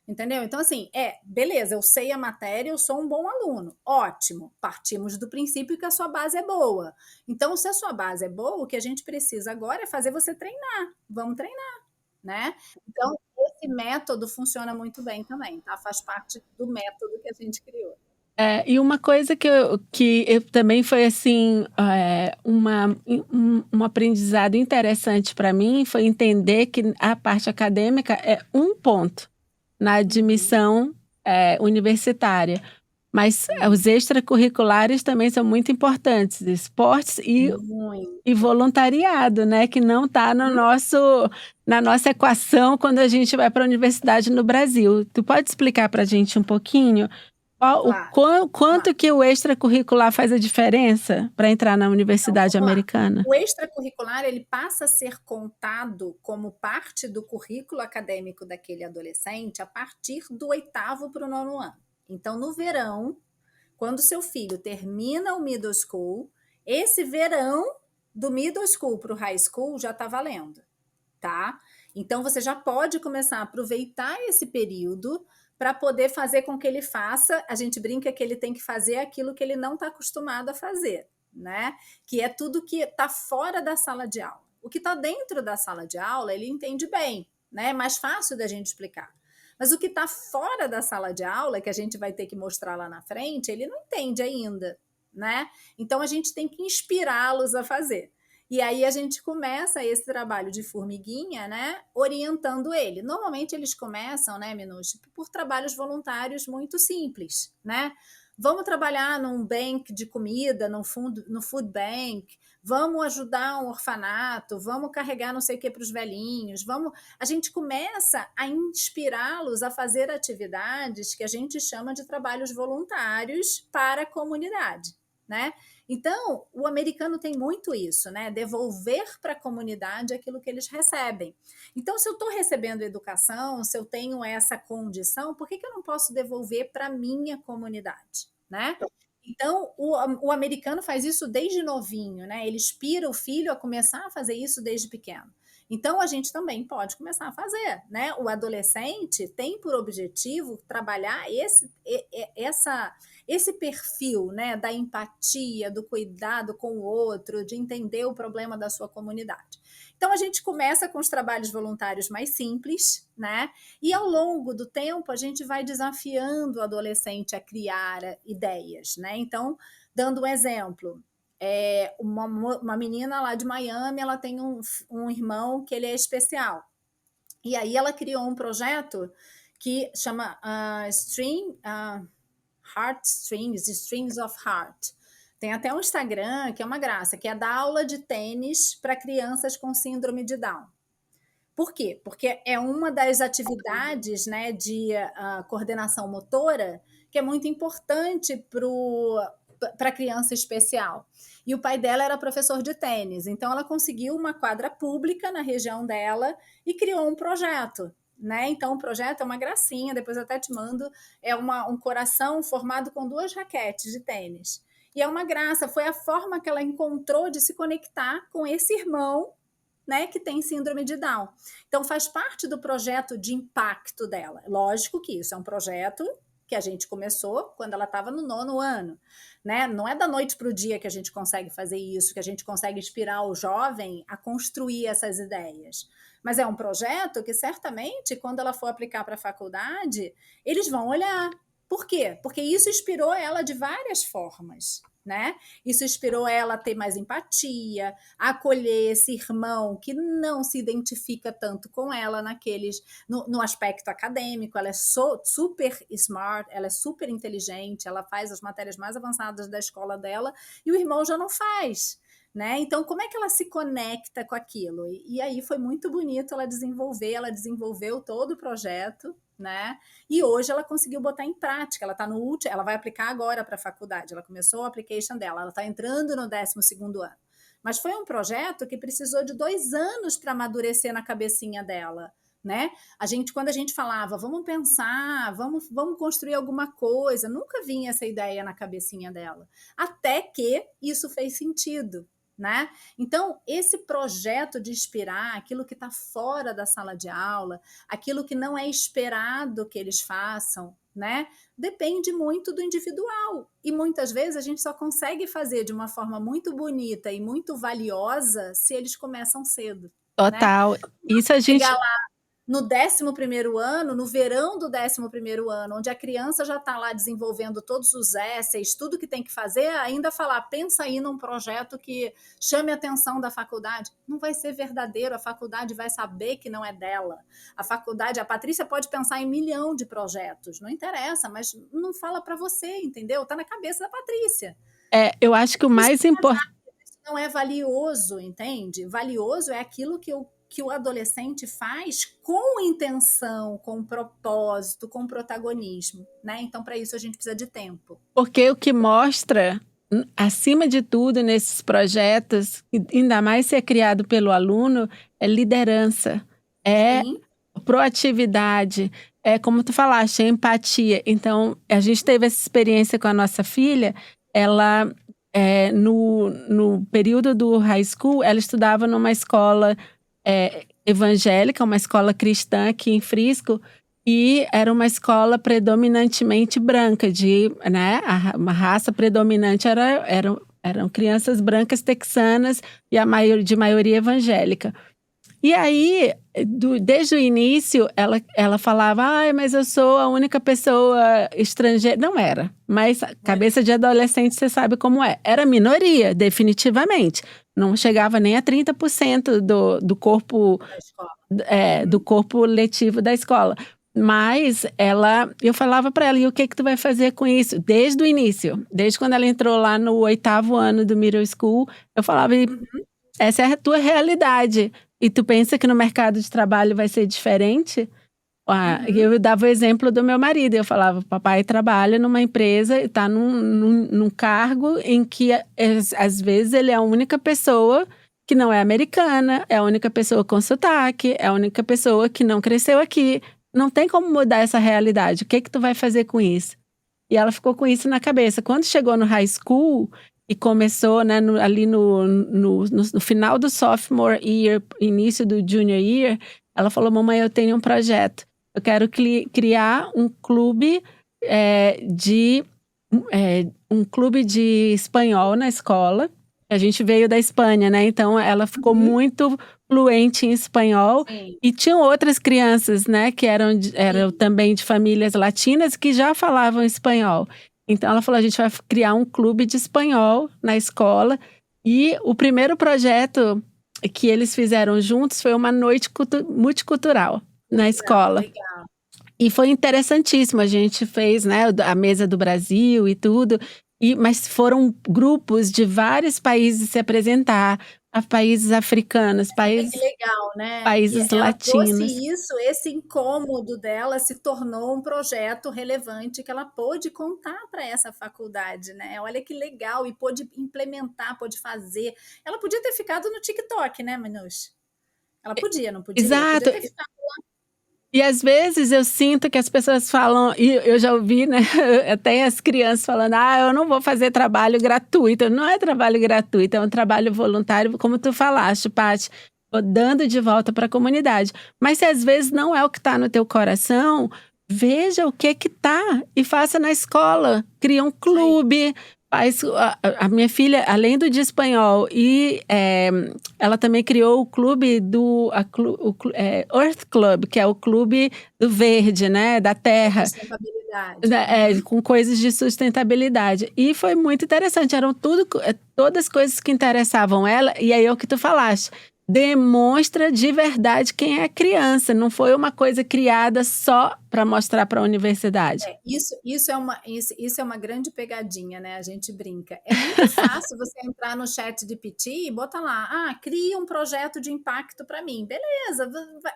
Entendeu? Então, assim, beleza, eu sei a matéria, eu sou um bom aluno. Ótimo, partimos do princípio que a sua base é boa. Então, se a sua base é boa, o que a gente precisa agora é fazer você treinar. Vamos treinar, né? Então, esse método funciona muito bem também, tá? Faz parte do método que a gente criou. E uma coisa que eu também foi assim, um aprendizado interessante para mim foi entender que a parte acadêmica é um ponto na Uhum, admissão, universitária, mas sim, os extracurriculares também são muito importantes, esportes e muito. voluntariado, né, que não está no Hum, nosso na nossa equação quando a gente vai para a universidade no Brasil. Tu pode explicar para a gente um pouquinho claro. Vamos lá. quanto que o extracurricular faz a diferença para entrar na Então, universidade vamos lá. americana? O extracurricular, ele passa a ser contado como parte do currículo acadêmico daquele adolescente a partir do 8º para o 9º ano. Então, no verão, quando seu filho termina o middle school, esse verão do middle school para o high school já está valendo, tá? Então, você já pode começar a aproveitar esse período para poder fazer com que ele faça. A gente brinca que ele tem que fazer aquilo que ele não está acostumado a fazer, né? Que é tudo que está fora da sala de aula. O que está dentro da sala de aula, ele entende bem, né? É mais fácil da gente explicar. Mas o que está fora da sala de aula, que a gente vai ter que mostrar lá na frente, ele não entende ainda, né? Então a gente tem que inspirá-los a fazer. E aí a gente começa esse trabalho de formiguinha, né, orientando ele. Normalmente eles começam, né, Minush, por trabalhos voluntários muito simples, né? Vamos trabalhar num bank de comida, no food bank, vamos ajudar um orfanato, vamos carregar não sei o que para os velhinhos, vamos. A gente começa a inspirá-los a fazer atividades que a gente chama de trabalhos voluntários para a comunidade, né? Então, o americano tem muito isso, né? Devolver para a comunidade aquilo que eles recebem. Então, se eu estou recebendo educação, se eu tenho essa condição, por que eu não posso devolver para a minha comunidade, né? Então, o americano faz isso desde novinho, né? Ele inspira o filho a começar a fazer isso desde pequeno. Então, a gente também pode começar a fazer, né? O adolescente tem por objetivo trabalhar esse perfil, né, da empatia, do cuidado com o outro, de entender o problema da sua comunidade. Então a gente começa com os trabalhos voluntários mais simples, né? E ao longo do tempo a gente vai desafiando o adolescente a criar ideias, né? Então, dando um exemplo, uma menina lá de Miami, ela tem um irmão que ele é especial. E aí ela criou um projeto que chama Heartstrings, Strings of Heart. Tem até um Instagram que é uma graça, que é dar aula de tênis para crianças com síndrome de Down. Por quê? Porque é uma das atividades, né, de coordenação motora que é muito importante para a criança especial. E o pai dela era professor de tênis, então ela conseguiu uma quadra pública na região dela e criou um projeto. né? Então, o projeto é uma gracinha, depois eu até te mando, é um coração formado com 2 raquetes de tênis. E é uma graça, foi a forma que ela encontrou de se conectar com esse irmão, né, que tem síndrome de Down. Então, faz parte do projeto de impacto dela. Lógico que isso é um projeto que a gente começou quando ela estava no 9º ano, né? Não é da noite para o dia que a gente consegue fazer isso, que a gente consegue inspirar o jovem a construir essas ideias. Mas é um projeto que certamente, quando ela for aplicar para a faculdade, eles vão olhar. Por quê? Porque isso inspirou ela de várias formas, né? Isso inspirou ela a ter mais empatia, a acolher esse irmão que não se identifica tanto com ela no aspecto acadêmico. Ela é super smart, ela é super inteligente, ela faz as matérias mais avançadas da escola dela e o irmão já não faz. Né? Então, como é que ela se conecta com aquilo? E aí foi muito bonito ela desenvolveu todo o projeto, né? E hoje ela conseguiu botar em prática. Ela está no último, ela vai aplicar agora para a faculdade. Ela começou o application dela, ela está entrando no 12º ano. Mas foi um projeto que precisou de 2 anos para amadurecer na cabecinha dela. Né? Quando a gente falava, vamos pensar, vamos construir alguma coisa, nunca vinha essa ideia na cabecinha dela. Até que isso fez sentido. Né? Então, esse projeto de inspirar aquilo que está fora da sala de aula, aquilo que não é esperado que eles façam, né? Depende muito do individual. E muitas vezes a gente só consegue fazer de uma forma muito bonita e muito valiosa se eles começam cedo. Né? Total. Isso a gente. Chegar lá no 11º ano, no verão do 11º ano, onde a criança já está lá desenvolvendo todos os essays, tudo que tem que fazer, ainda falar, pensa aí num projeto que chame a atenção da faculdade. Não vai ser verdadeiro, a faculdade vai saber que não é dela. A Patrícia pode pensar em 1 milhão de projetos, não interessa, mas não fala para você, entendeu? Está na cabeça da Patrícia. Eu acho que o mais importante... Isso não é valioso, entende? Valioso é aquilo que o adolescente faz com intenção, com propósito, com protagonismo, né? Então, para isso, a gente precisa de tempo. Porque o que mostra, acima de tudo, nesses projetos, ainda mais se é criado pelo aluno, é liderança, é Sim. proatividade, é como tu falaste, é empatia. Então, a gente teve essa experiência com a nossa filha, ela... no período do high school, ela estudava numa escola evangélica, uma escola cristã aqui em Frisco, e era uma escola predominantemente branca, né, uma raça predominante eram crianças brancas texanas e de maioria evangélica. E aí, desde o início, ela falava, mas eu sou a única pessoa estrangeira. Não era, mas cabeça de adolescente, você sabe como é. Era minoria, definitivamente. Não chegava nem a 30% do corpo, do corpo letivo da escola. Mas eu falava para ela, e o que tu vai fazer com isso? Desde o início, desde quando ela entrou lá no 8º ano do middle school, eu falava, essa é a tua realidade. E tu pensa que no mercado de trabalho vai ser diferente? Eu dava o exemplo do meu marido. Eu falava, papai trabalha numa empresa e está num cargo em que, às vezes, ele é a única pessoa que não é americana, é a única pessoa com sotaque, é a única pessoa que não cresceu aqui. Não tem como mudar essa realidade. O que tu vai fazer com isso? E ela ficou com isso na cabeça. Quando chegou no high school... E começou, né, ali no final do sophomore year, início do junior year, ela falou, mamãe, eu tenho um projeto. Eu quero criar um clube um clube de espanhol na escola. A gente veio da Espanha, né? Então, ela ficou muito fluente em espanhol. Sim. E tinham outras crianças, né, que eram também de famílias latinas que já falavam espanhol. Então, ela falou, a gente vai criar um clube de espanhol na escola. E o primeiro projeto que eles fizeram juntos foi uma noite multicultural na escola. Legal. E foi interessantíssimo. A gente fez, né, a mesa do Brasil e tudo. Mas foram grupos de vários países se apresentar. A países africanos, países... Que legal, né? Países ela latinos. Trouxe isso, esse incômodo dela se tornou um projeto relevante que ela pôde contar para essa faculdade, né? Olha que legal, e pôde implementar, pôde fazer. Ela podia ter ficado no TikTok, né, Manus? Ela podia, não podia? Exato. Podia ter ficado lá. E às vezes eu sinto que as pessoas falam, e eu já ouvi, né, até as crianças falando: "Ah, eu não vou fazer trabalho gratuito". Não é trabalho gratuito, é um trabalho voluntário, como tu falaste, Paty, dando de volta para a comunidade. Mas se às vezes não é o que está no teu coração, veja o que tá e faça na escola. Cria um Isso aí. clube, faz a minha filha, além do de espanhol ela também criou o clube Earth Club, que é o clube do verde, né, da terra, Sustentabilidade. né, com coisas de sustentabilidade. E foi muito interessante, eram todas coisas que interessavam ela, e aí é o que tu falaste. Demonstra de verdade quem é a criança, não foi uma coisa criada só para mostrar para a universidade. Isso é uma grande pegadinha, né? A gente brinca. É muito fácil você entrar no ChatGPT e botar lá, cria um projeto de impacto para mim. Beleza,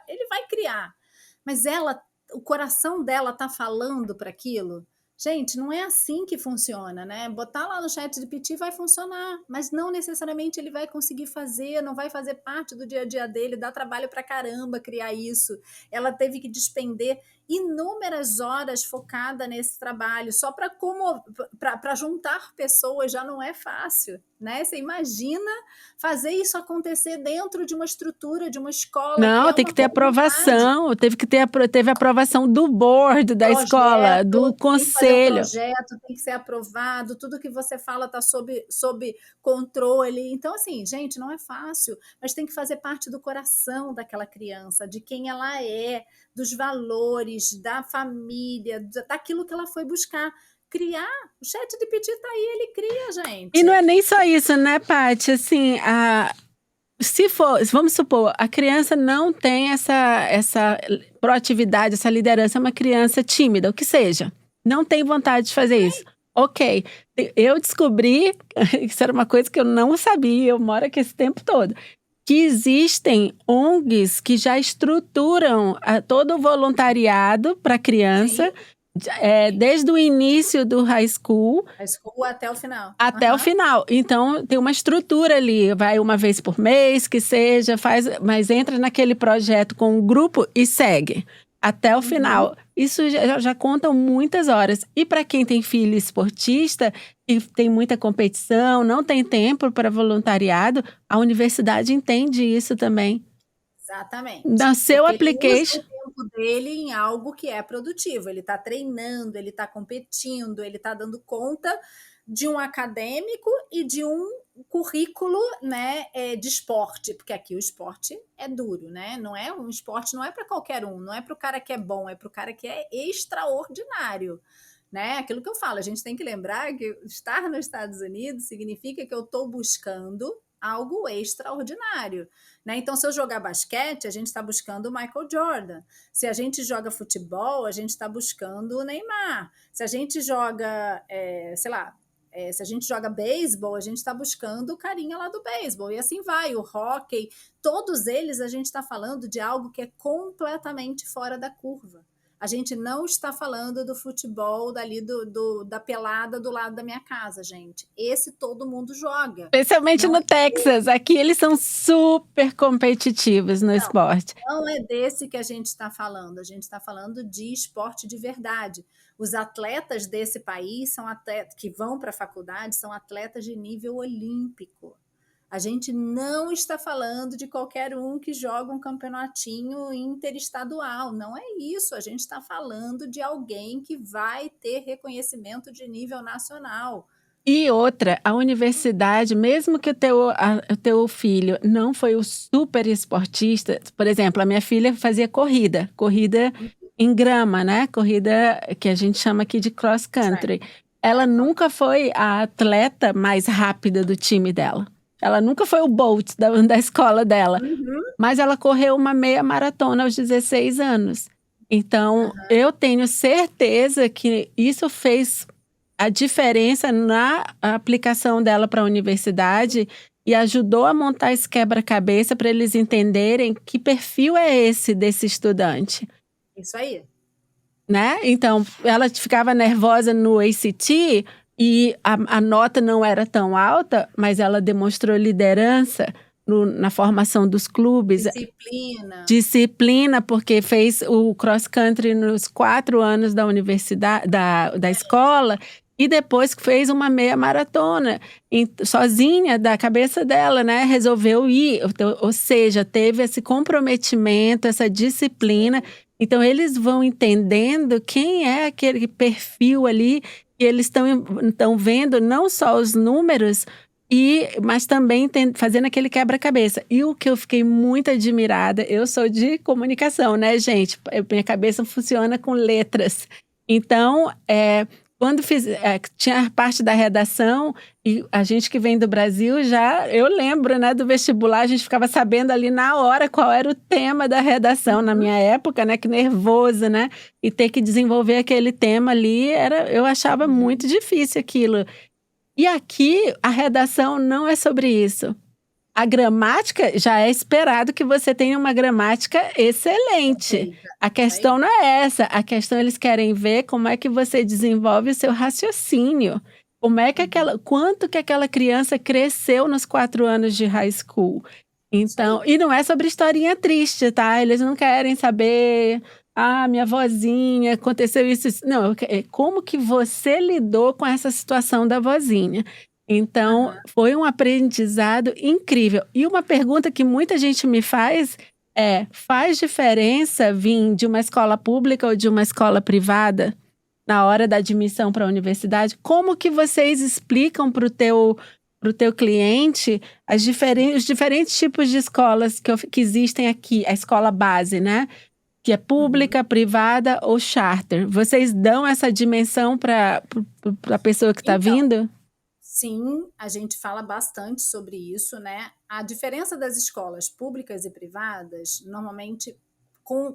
ele vai criar. Mas o coração dela tá falando para aquilo. Gente, não é assim que funciona, né? Botar lá no ChatGPT vai funcionar, mas não necessariamente ele vai conseguir fazer, não vai fazer parte do dia a dia dele, dá trabalho pra caramba criar isso. Ela teve que despender inúmeras horas focada nesse trabalho, só para juntar pessoas já não é fácil, né? Você imagina fazer isso acontecer dentro de uma estrutura, de uma escola que Não, é tem uma que ter comunidade. aprovação, teve aprovação do board da escola, do Tem que fazer um conselho. projeto, tem que ser aprovado, tudo que você fala está sob controle. Então, assim, gente, não é fácil, mas tem que fazer parte do coração daquela criança, de quem ela é, dos valores, da família, daquilo que ela foi buscar. Criar, o ChatGPT está aí, ele cria, E não gente. é nem só isso, né, Paty? Assim, se for, vamos supor, a criança não tem essa proatividade, essa liderança, é uma criança tímida, o que seja, não tem vontade de fazer isso. Ok, eu descobri, isso era uma coisa que eu não sabia, eu moro aqui esse tempo todo, que existem ONGs que já estruturam todo o voluntariado para a criança, desde o início do high school A escola até o final. até o final. Então, tem uma estrutura ali, vai uma vez por mês, que seja, mas entra naquele projeto com um grupo e segue até o final. Isso já contam muitas horas. E para quem tem filho esportista e tem muita competição, não tem tempo para voluntariado, a universidade entende isso também. Exatamente. No seu Porque ele usa application. o tempo dele em algo que é produtivo. Ele está treinando, ele está competindo, ele está dando conta de um acadêmico e de um currículo, né, de esporte, porque aqui o esporte é duro, né? Não é um esporte, não é para qualquer um, não é para o cara que é bom, é para o cara que é extraordinário. Né? Aquilo que eu falo, a gente tem que lembrar que estar nos Estados Unidos significa que eu estou buscando algo extraordinário. Né? Então, se eu jogar basquete, a gente está buscando o Michael Jordan. Se a gente joga futebol, a gente está buscando o Neymar. Se a gente joga, se a gente joga beisebol, a gente está buscando o carinha lá do beisebol. E assim vai, o hóquei. Todos eles a gente está falando de algo que é completamente fora da curva. A gente não está falando do futebol dali da pelada do lado da minha casa, gente. Esse todo mundo joga. Especialmente no Texas. Aqui eles são super competitivos no esporte. Não é desse que a gente está falando. A gente está falando de esporte de verdade. Os atletas desse país são atletas que vão para a faculdade, são atletas de nível olímpico. A gente não está falando de qualquer um que joga um campeonatinho interestadual. Não é isso. A gente está falando de alguém que vai ter reconhecimento de nível nacional. E outra, a universidade, mesmo que o teu filho não foi o super esportista, por exemplo, a minha filha fazia corrida em grama, né? Corrida que a gente chama aqui de cross country. Ela nunca foi a atleta mais rápida do time dela. Ela nunca foi o Bolt da escola dela. Mas ela correu uma meia maratona aos 16 anos. Então, eu tenho certeza que isso fez a diferença na aplicação dela para a universidade e ajudou a montar esse quebra-cabeça para eles entenderem que perfil é esse desse estudante. Isso aí. Né? Então, ela ficava nervosa no ACT e a nota não era tão alta, mas ela demonstrou liderança, na formação dos clubes. Disciplina. Disciplina, porque fez o cross-country nos 4 anos da universidade, da escola, e depois fez uma meia maratona, sozinha, da cabeça dela, né? Resolveu ir, ou seja, teve esse comprometimento, essa disciplina. Então, eles vão entendendo quem é aquele perfil ali, e eles estão vendo não só os números, mas também fazendo aquele quebra-cabeça. E o que eu fiquei muito admirada, eu sou de comunicação, né, gente? Minha cabeça funciona com letras. Então, quando tinha a parte da redação, e a gente que vem do Brasil eu lembro, né, do vestibular, a gente ficava sabendo ali na hora qual era o tema da redação. Na minha época, né, que nervoso, né? E ter que desenvolver aquele tema ali, eu achava muito difícil aquilo. E aqui a redação não é sobre isso. A gramática, já é esperado que você tenha uma gramática excelente. A questão não é essa. A questão, eles querem ver como é que você desenvolve o seu raciocínio. Quanto que aquela criança cresceu nos 4 anos de high school. Então, e não é sobre historinha triste, tá? Eles não querem saber, minha vozinha, aconteceu isso. Não, como que você lidou com essa situação da vozinha? Então, foi um aprendizado incrível. E uma pergunta que muita gente me faz faz diferença vir de uma escola pública ou de uma escola privada na hora da admissão para a universidade? Como que vocês explicam para o teu cliente os diferentes tipos de escolas que existem aqui, a escola base, né? Que é pública, privada ou charter. Vocês dão essa dimensão para a pessoa que está vindo? Sim, a gente fala bastante sobre isso, né? A diferença das escolas públicas e privadas normalmente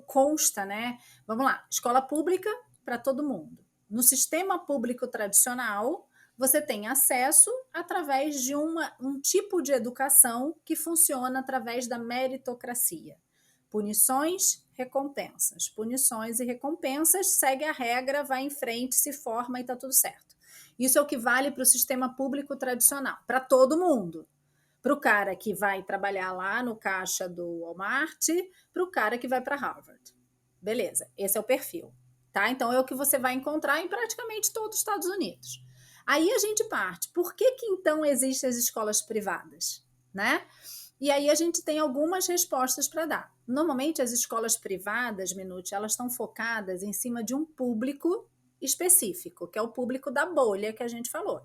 consta, né? Vamos lá, escola pública para todo mundo. No sistema público tradicional, você tem acesso através de um tipo de educação que funciona através da meritocracia. Punições, recompensas. Punições e recompensas, segue a regra, vai em frente, se forma e está tudo certo. Isso é o que vale para o sistema público tradicional, para todo mundo. Para o cara que vai trabalhar lá no caixa do Walmart, para o cara que vai para Harvard. Beleza, esse é o perfil. Tá? Então é o que você vai encontrar em praticamente todos os Estados Unidos. Aí a gente parte. Por que então existem as escolas privadas? Né? E aí a gente tem algumas respostas para dar. Normalmente as escolas privadas, Minuti, elas estão focadas em cima de um público específico, que é o público da bolha que a gente falou,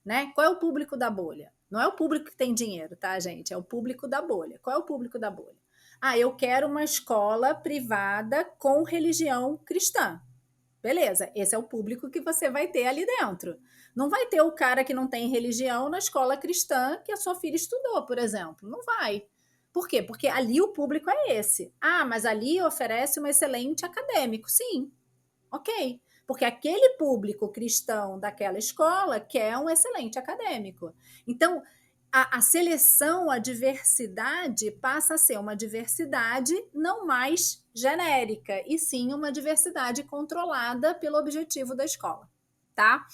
né? Qual é o público da bolha? Não é o público que tem dinheiro, tá, gente? É o público da bolha. Qual é o público da bolha? Eu quero uma escola privada com religião cristã. Beleza, esse é o público que você vai ter ali dentro. Não vai ter o cara que não tem religião na escola cristã que a sua filha estudou, por exemplo. Não vai. Por quê? Porque ali o público é esse. Mas ali oferece um excelente acadêmico. Sim, ok. Porque aquele público cristão daquela escola quer um excelente acadêmico. Então, a seleção, a diversidade passa a ser uma diversidade não mais genérica, e sim uma diversidade controlada pelo objetivo da escola, tá?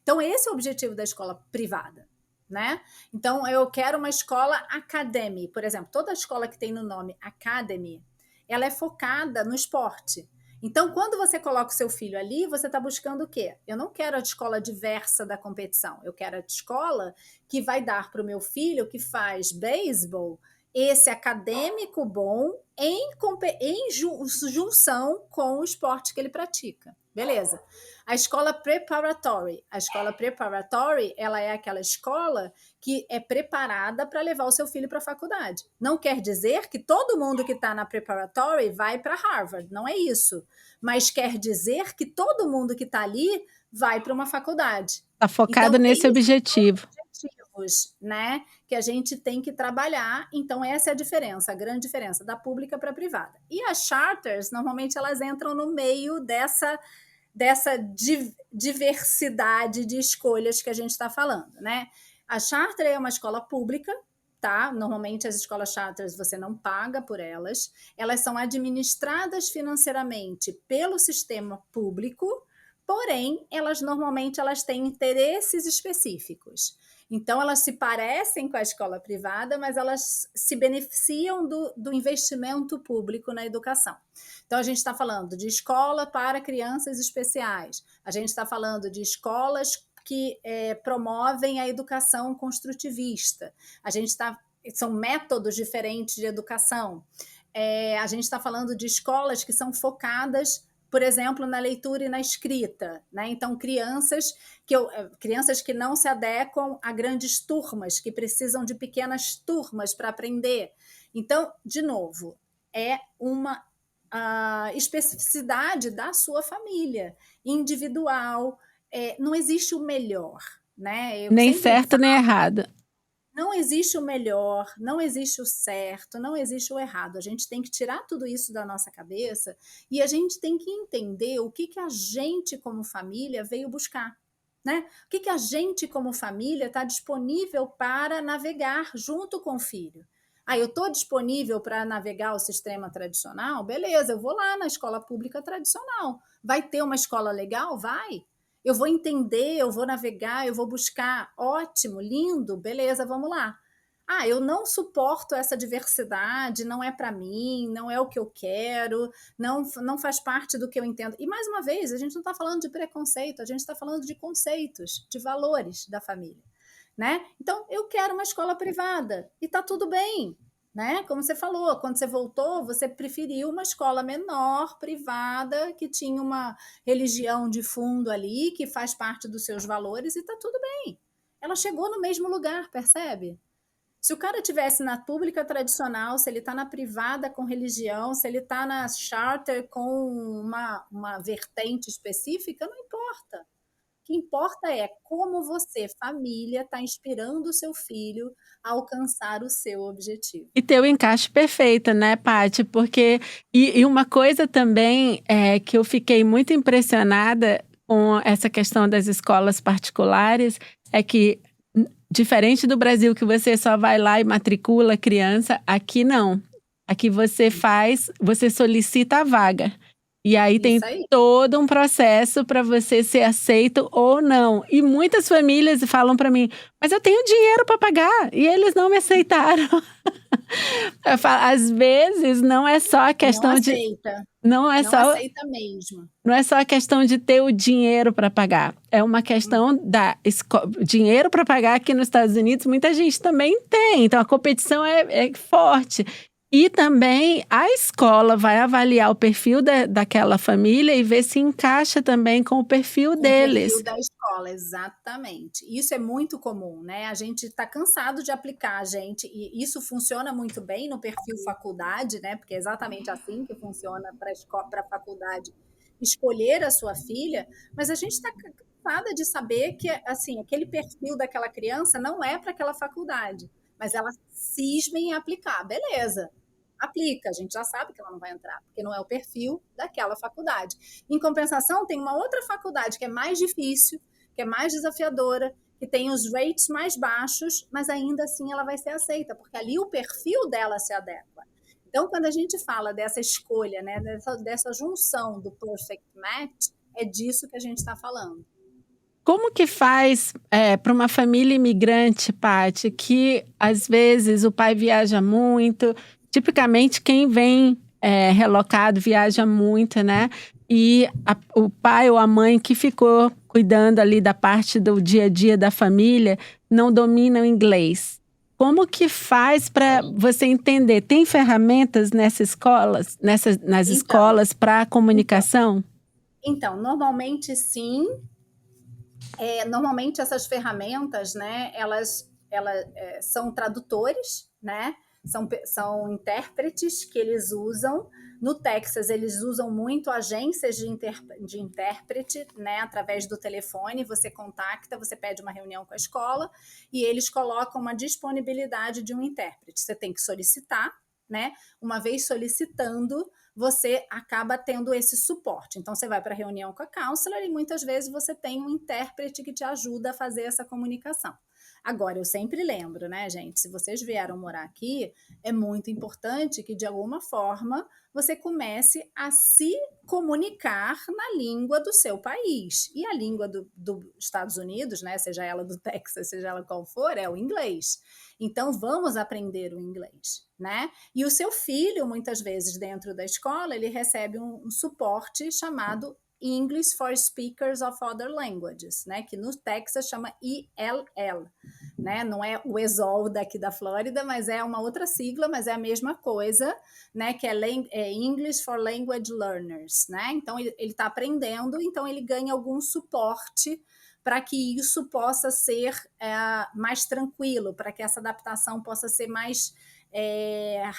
Então, esse é o objetivo da escola privada, né? Então, eu quero uma escola academy, por exemplo, toda escola que tem no nome academy, ela é focada no esporte. Então, quando você coloca o seu filho ali, você está buscando o quê? Eu não quero a escola diversa da competição. Eu quero a escola que vai dar para o meu filho que faz beisebol esse acadêmico bom em junção com o esporte que ele pratica. Beleza. A escola preparatory. A escola preparatory, ela é aquela escola que é preparada para levar o seu filho para a faculdade. Não quer dizer que todo mundo que está na preparatory vai para Harvard, não é isso. Mas quer dizer que todo mundo que está ali vai para uma faculdade. Está focado então, nesse objetivo. Né, que a gente tem que trabalhar. Então essa é a diferença, a grande diferença da pública para a privada. E as charters, normalmente elas entram no meio dessa diversidade de escolhas que a gente está falando, né? A charter é uma escola pública, tá? Normalmente as escolas charters você não paga por elas. Elas são administradas financeiramente pelo sistema público, porém, elas normalmente têm interesses específicos. Então, elas se parecem com a escola privada, mas elas se beneficiam do investimento público na educação. Então, a gente está falando de escola para crianças especiais, a gente está falando de escolas que promovem a educação construtivista, a gente está são métodos diferentes de educação. A gente está falando de escolas que são focadas, por exemplo, na leitura e na escrita, né? Então, crianças que não se adequam a grandes turmas, que precisam de pequenas turmas para aprender. Então, de novo, é uma especificidade da sua família, individual. Não existe o melhor, né? Eu Nem sempre certo nem errado. não existe o melhor, não existe o certo, não existe o errado. A gente tem que tirar tudo isso da nossa cabeça e a gente tem que entender o que a gente, como família, veio buscar. Né? O que a gente, como família, está disponível para navegar junto com o filho. Eu estou disponível para navegar o sistema tradicional? Beleza, eu vou lá na escola pública tradicional. Vai ter uma escola legal? Vai. Eu vou entender, eu vou navegar, eu vou buscar. Ótimo, lindo, beleza, vamos lá. Eu não suporto essa diversidade, não é para mim, não é o que eu quero, não faz parte do que eu entendo. E, mais uma vez, a gente não está falando de preconceito, a gente está falando de conceitos, de valores da família. Né? Então, eu quero uma escola privada e está tudo bem. Né? Como você falou, quando você voltou, você preferiu uma escola menor, privada, que tinha uma religião de fundo ali, que faz parte dos seus valores, e está tudo bem. Ela chegou no mesmo lugar, percebe? Se o cara tivesse na pública tradicional, se ele está na privada com religião, se ele está na charter com uma vertente específica, não importa. O que importa é como você, família, está inspirando o seu filho a alcançar o seu objetivo. E ter o encaixe perfeito, né, Paty? Porque e uma coisa também que eu fiquei muito impressionada com essa questão das escolas particulares é que, diferente do Brasil, que você só vai lá e matricula a criança, aqui não. Aqui você solicita a vaga. E aí tem Isso aí. todo um processo para você ser aceito ou não. E muitas famílias falam para mim, mas eu tenho dinheiro para pagar e eles não me aceitaram. Eu falo, às vezes não é só a Não questão de aceita. não é Não só aceita mesmo. não é só a questão de ter o dinheiro para pagar. É uma questão dinheiro para pagar aqui nos Estados Unidos, muita gente também tem. Então a competição é forte. E também a escola vai avaliar o perfil daquela família e ver se encaixa também com o perfil Com o deles. perfil da escola, exatamente. Isso é muito comum, né? A gente está cansado de aplicar, e isso funciona muito bem no perfil faculdade, né? Porque é exatamente assim que funciona para a faculdade escolher a sua filha, mas a gente está cansada de saber que assim, aquele perfil daquela criança não é para aquela faculdade, mas ela cisma em aplicar, beleza. Aplica, a gente já sabe que ela não vai entrar, porque não é o perfil daquela faculdade. Em compensação, tem uma outra faculdade que é mais difícil, que é mais desafiadora, que tem os rates mais baixos, mas ainda assim ela vai ser aceita, porque ali o perfil dela se adequa. Então, quando a gente fala dessa escolha, né, dessa junção do perfect match, é disso que a gente está falando. Como que faz para uma família imigrante, Paty, que às vezes o pai viaja muito, tipicamente quem vem relocado viaja muito, né? E o pai ou a mãe que ficou cuidando ali da parte do dia a dia da família não domina o inglês. Como que faz para você entender? Tem ferramentas nas escolas para comunicação? Então, normalmente sim. Normalmente essas ferramentas, né, elas são tradutores, né, são intérpretes que eles usam. No Texas, eles usam muito agências de intérprete, né, através do telefone. Você contacta, você pede uma reunião com a escola e eles colocam uma disponibilidade de um intérprete. Você tem que solicitar, né? Uma vez solicitando, você acaba tendo esse suporte. Então, você vai para a reunião com a counselor e muitas vezes você tem um intérprete que te ajuda a fazer essa comunicação. Agora, eu sempre lembro, né, gente? Se vocês vieram morar aqui, é muito importante que, de alguma forma, você comece a se comunicar na língua do seu país. E a língua dos Estados Unidos, né, seja ela do Texas, seja ela qual for, é o inglês. Então, vamos aprender o inglês, né? E o seu filho, muitas vezes, dentro da escola, ele recebe um suporte chamado English for Speakers of Other Languages, né? Que no Texas chama ELL, né? Não é o ESOL daqui da Flórida, mas é uma outra sigla, mas é a mesma coisa, né? Que é English for Language Learners, né? Então ele está aprendendo, então ele ganha algum suporte para que isso possa ser mais tranquilo, para que essa adaptação possa ser mais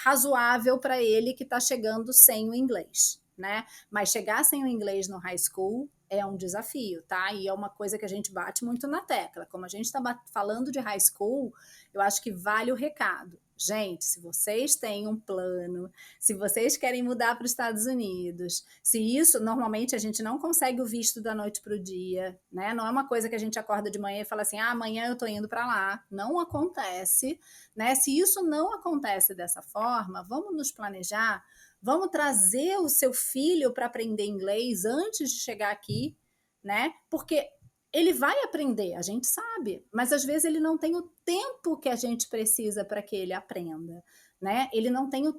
razoável para ele que está chegando sem o inglês, né? Mas chegar sem o inglês no high school é um desafio, tá? E é uma coisa que a gente bate muito na tecla. Como a gente está falando de high school, eu acho que vale o recado. Gente, se vocês têm um plano, se vocês querem mudar para os Estados Unidos, se isso, normalmente a gente não consegue o visto da noite para o dia, né? Não é uma coisa que a gente acorda de manhã e fala assim, amanhã eu tô indo para lá. Não acontece, né? Se isso não acontece dessa forma, vamos nos planejar, vamos trazer o seu filho para aprender inglês antes de chegar aqui, né? Porque ele vai aprender, a gente sabe, mas às vezes ele não tem o tempo que a gente precisa para que ele aprenda, né? Ele não tem o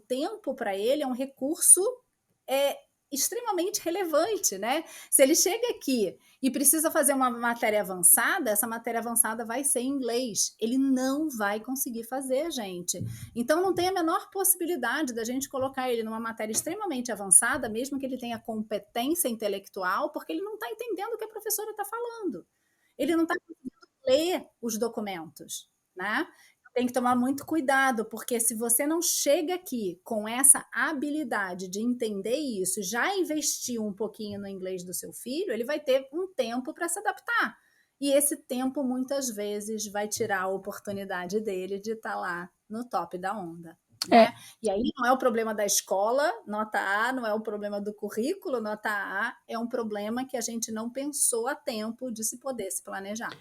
tempo para ele é um recurso extremamente relevante, né? Se ele chega aqui e precisa fazer uma matéria avançada, essa matéria avançada vai ser em inglês. Ele não vai conseguir fazer, gente. Então não tem a menor possibilidade da gente colocar ele numa matéria extremamente avançada, mesmo que ele tenha competência intelectual, porque ele não está entendendo o que a professora está falando. Ele não está conseguindo ler os documentos, né? Tem que tomar muito cuidado, porque se você não chega aqui com essa habilidade de entender isso, já investir um pouquinho no inglês do seu filho, ele vai ter um tempo para se adaptar. E esse tempo, muitas vezes, vai tirar a oportunidade dele de estar lá no top da onda. É, Né? E aí não é o problema da escola, nota A, não é o problema do currículo, nota A, é um problema que a gente não pensou a tempo de se poder se planejar.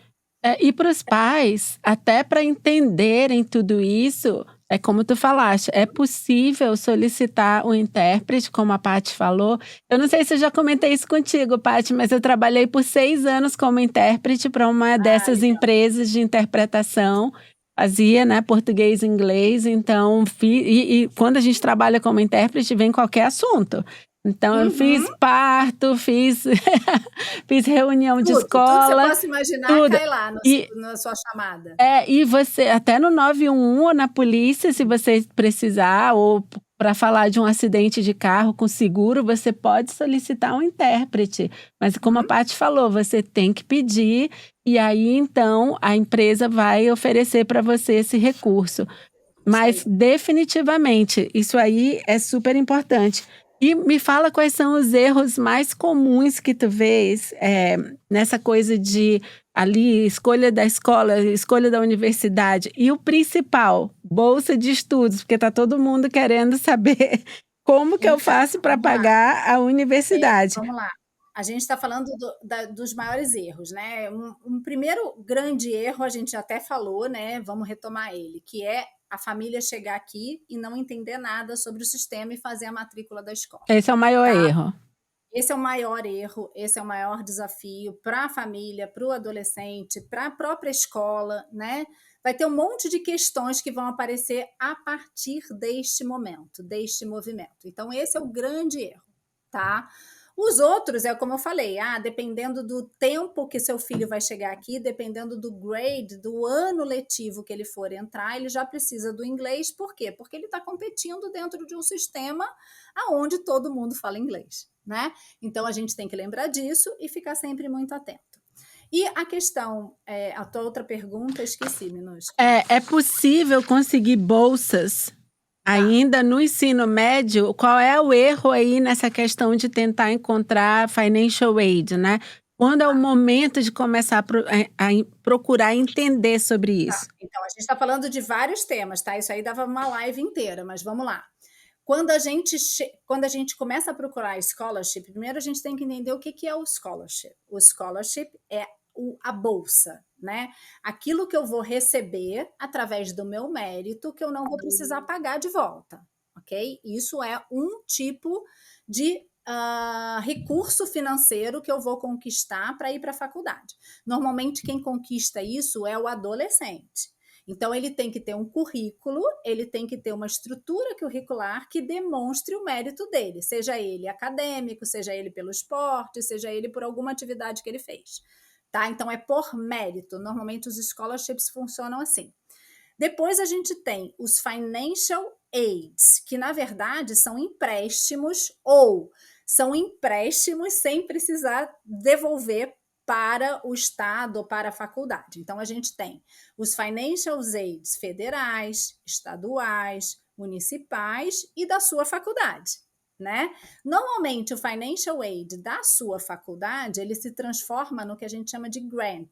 E para os pais, até para entenderem tudo isso, é como tu falaste, é possível solicitar um intérprete, como a Paty falou. Eu não sei se eu já comentei isso contigo, Paty, mas eu trabalhei por 6 anos como intérprete para uma dessas legal. empresas de interpretação. Fazia, né, português e inglês, então, e quando a gente trabalha como intérprete, vem qualquer assunto. Então, eu fiz parto, fiz, fiz reunião de Tudo que você escola, possa imaginar tudo. cai lá E, na sua chamada. e você, até no 911 ou na polícia, se você precisar, ou para falar de um acidente de carro com seguro, você pode solicitar um intérprete. Mas como a Paty falou, você tem que pedir, e aí então a empresa vai oferecer para você esse recurso. Mas definitivamente, isso aí é super importante. E me fala quais são os erros mais comuns que tu vês nessa coisa de ali escolha da escola, escolha da universidade e o principal, bolsa de estudos, porque tá todo mundo querendo saber como que eu faço para pagar a universidade. Vamos lá. A gente está falando dos maiores erros, né? Um primeiro grande erro, a gente até falou, né? Vamos retomar ele, que é a família chegar aqui e não entender nada sobre o sistema e fazer a matrícula da escola. Esse é o maior erro. Esse é o maior erro, esse é o maior desafio para a família, para o adolescente, para a própria escola, né? Vai ter um monte de questões que vão aparecer a partir deste momento, deste movimento. Então, esse é o grande erro, tá? Os outros, é como eu falei, dependendo do tempo que seu filho vai chegar aqui, dependendo do grade, do ano letivo que ele for entrar, ele já precisa do inglês. Por quê? Porque ele está competindo dentro de um sistema onde todo mundo fala inglês, né? Então, a gente tem que lembrar disso e ficar sempre muito atento. E a questão, a tua outra pergunta, esqueci, Minus. É possível conseguir bolsas ainda no ensino médio? Qual é o erro aí nessa questão de tentar encontrar financial aid, né? Quando é o momento de começar a procurar entender sobre isso? Então, a gente está falando de vários temas, tá? Isso aí dava uma live inteira, mas vamos lá. Quando a gente começa a procurar scholarship, primeiro a gente tem que entender o que é o scholarship. O scholarship é a bolsa, né? Aquilo que eu vou receber através do meu mérito, que eu não vou precisar pagar de volta, ok? Isso é um tipo de recurso financeiro que eu vou conquistar para ir para a faculdade. Normalmente, quem conquista isso é o adolescente. Então, ele tem que ter um currículo, ele tem que ter uma estrutura curricular que demonstre o mérito dele, seja ele acadêmico, seja ele pelo esporte, seja ele por alguma atividade que ele fez. Tá? Então, é por mérito. Normalmente, os scholarships funcionam assim. Depois, a gente tem os financial aids, que, na verdade, são empréstimos ou são empréstimos sem precisar devolver para o Estado ou para a faculdade. Então, a gente tem os financial aids federais, estaduais, municipais e da sua faculdade, né? Normalmente, o financial aid da sua faculdade, ele se transforma no que a gente chama de grant,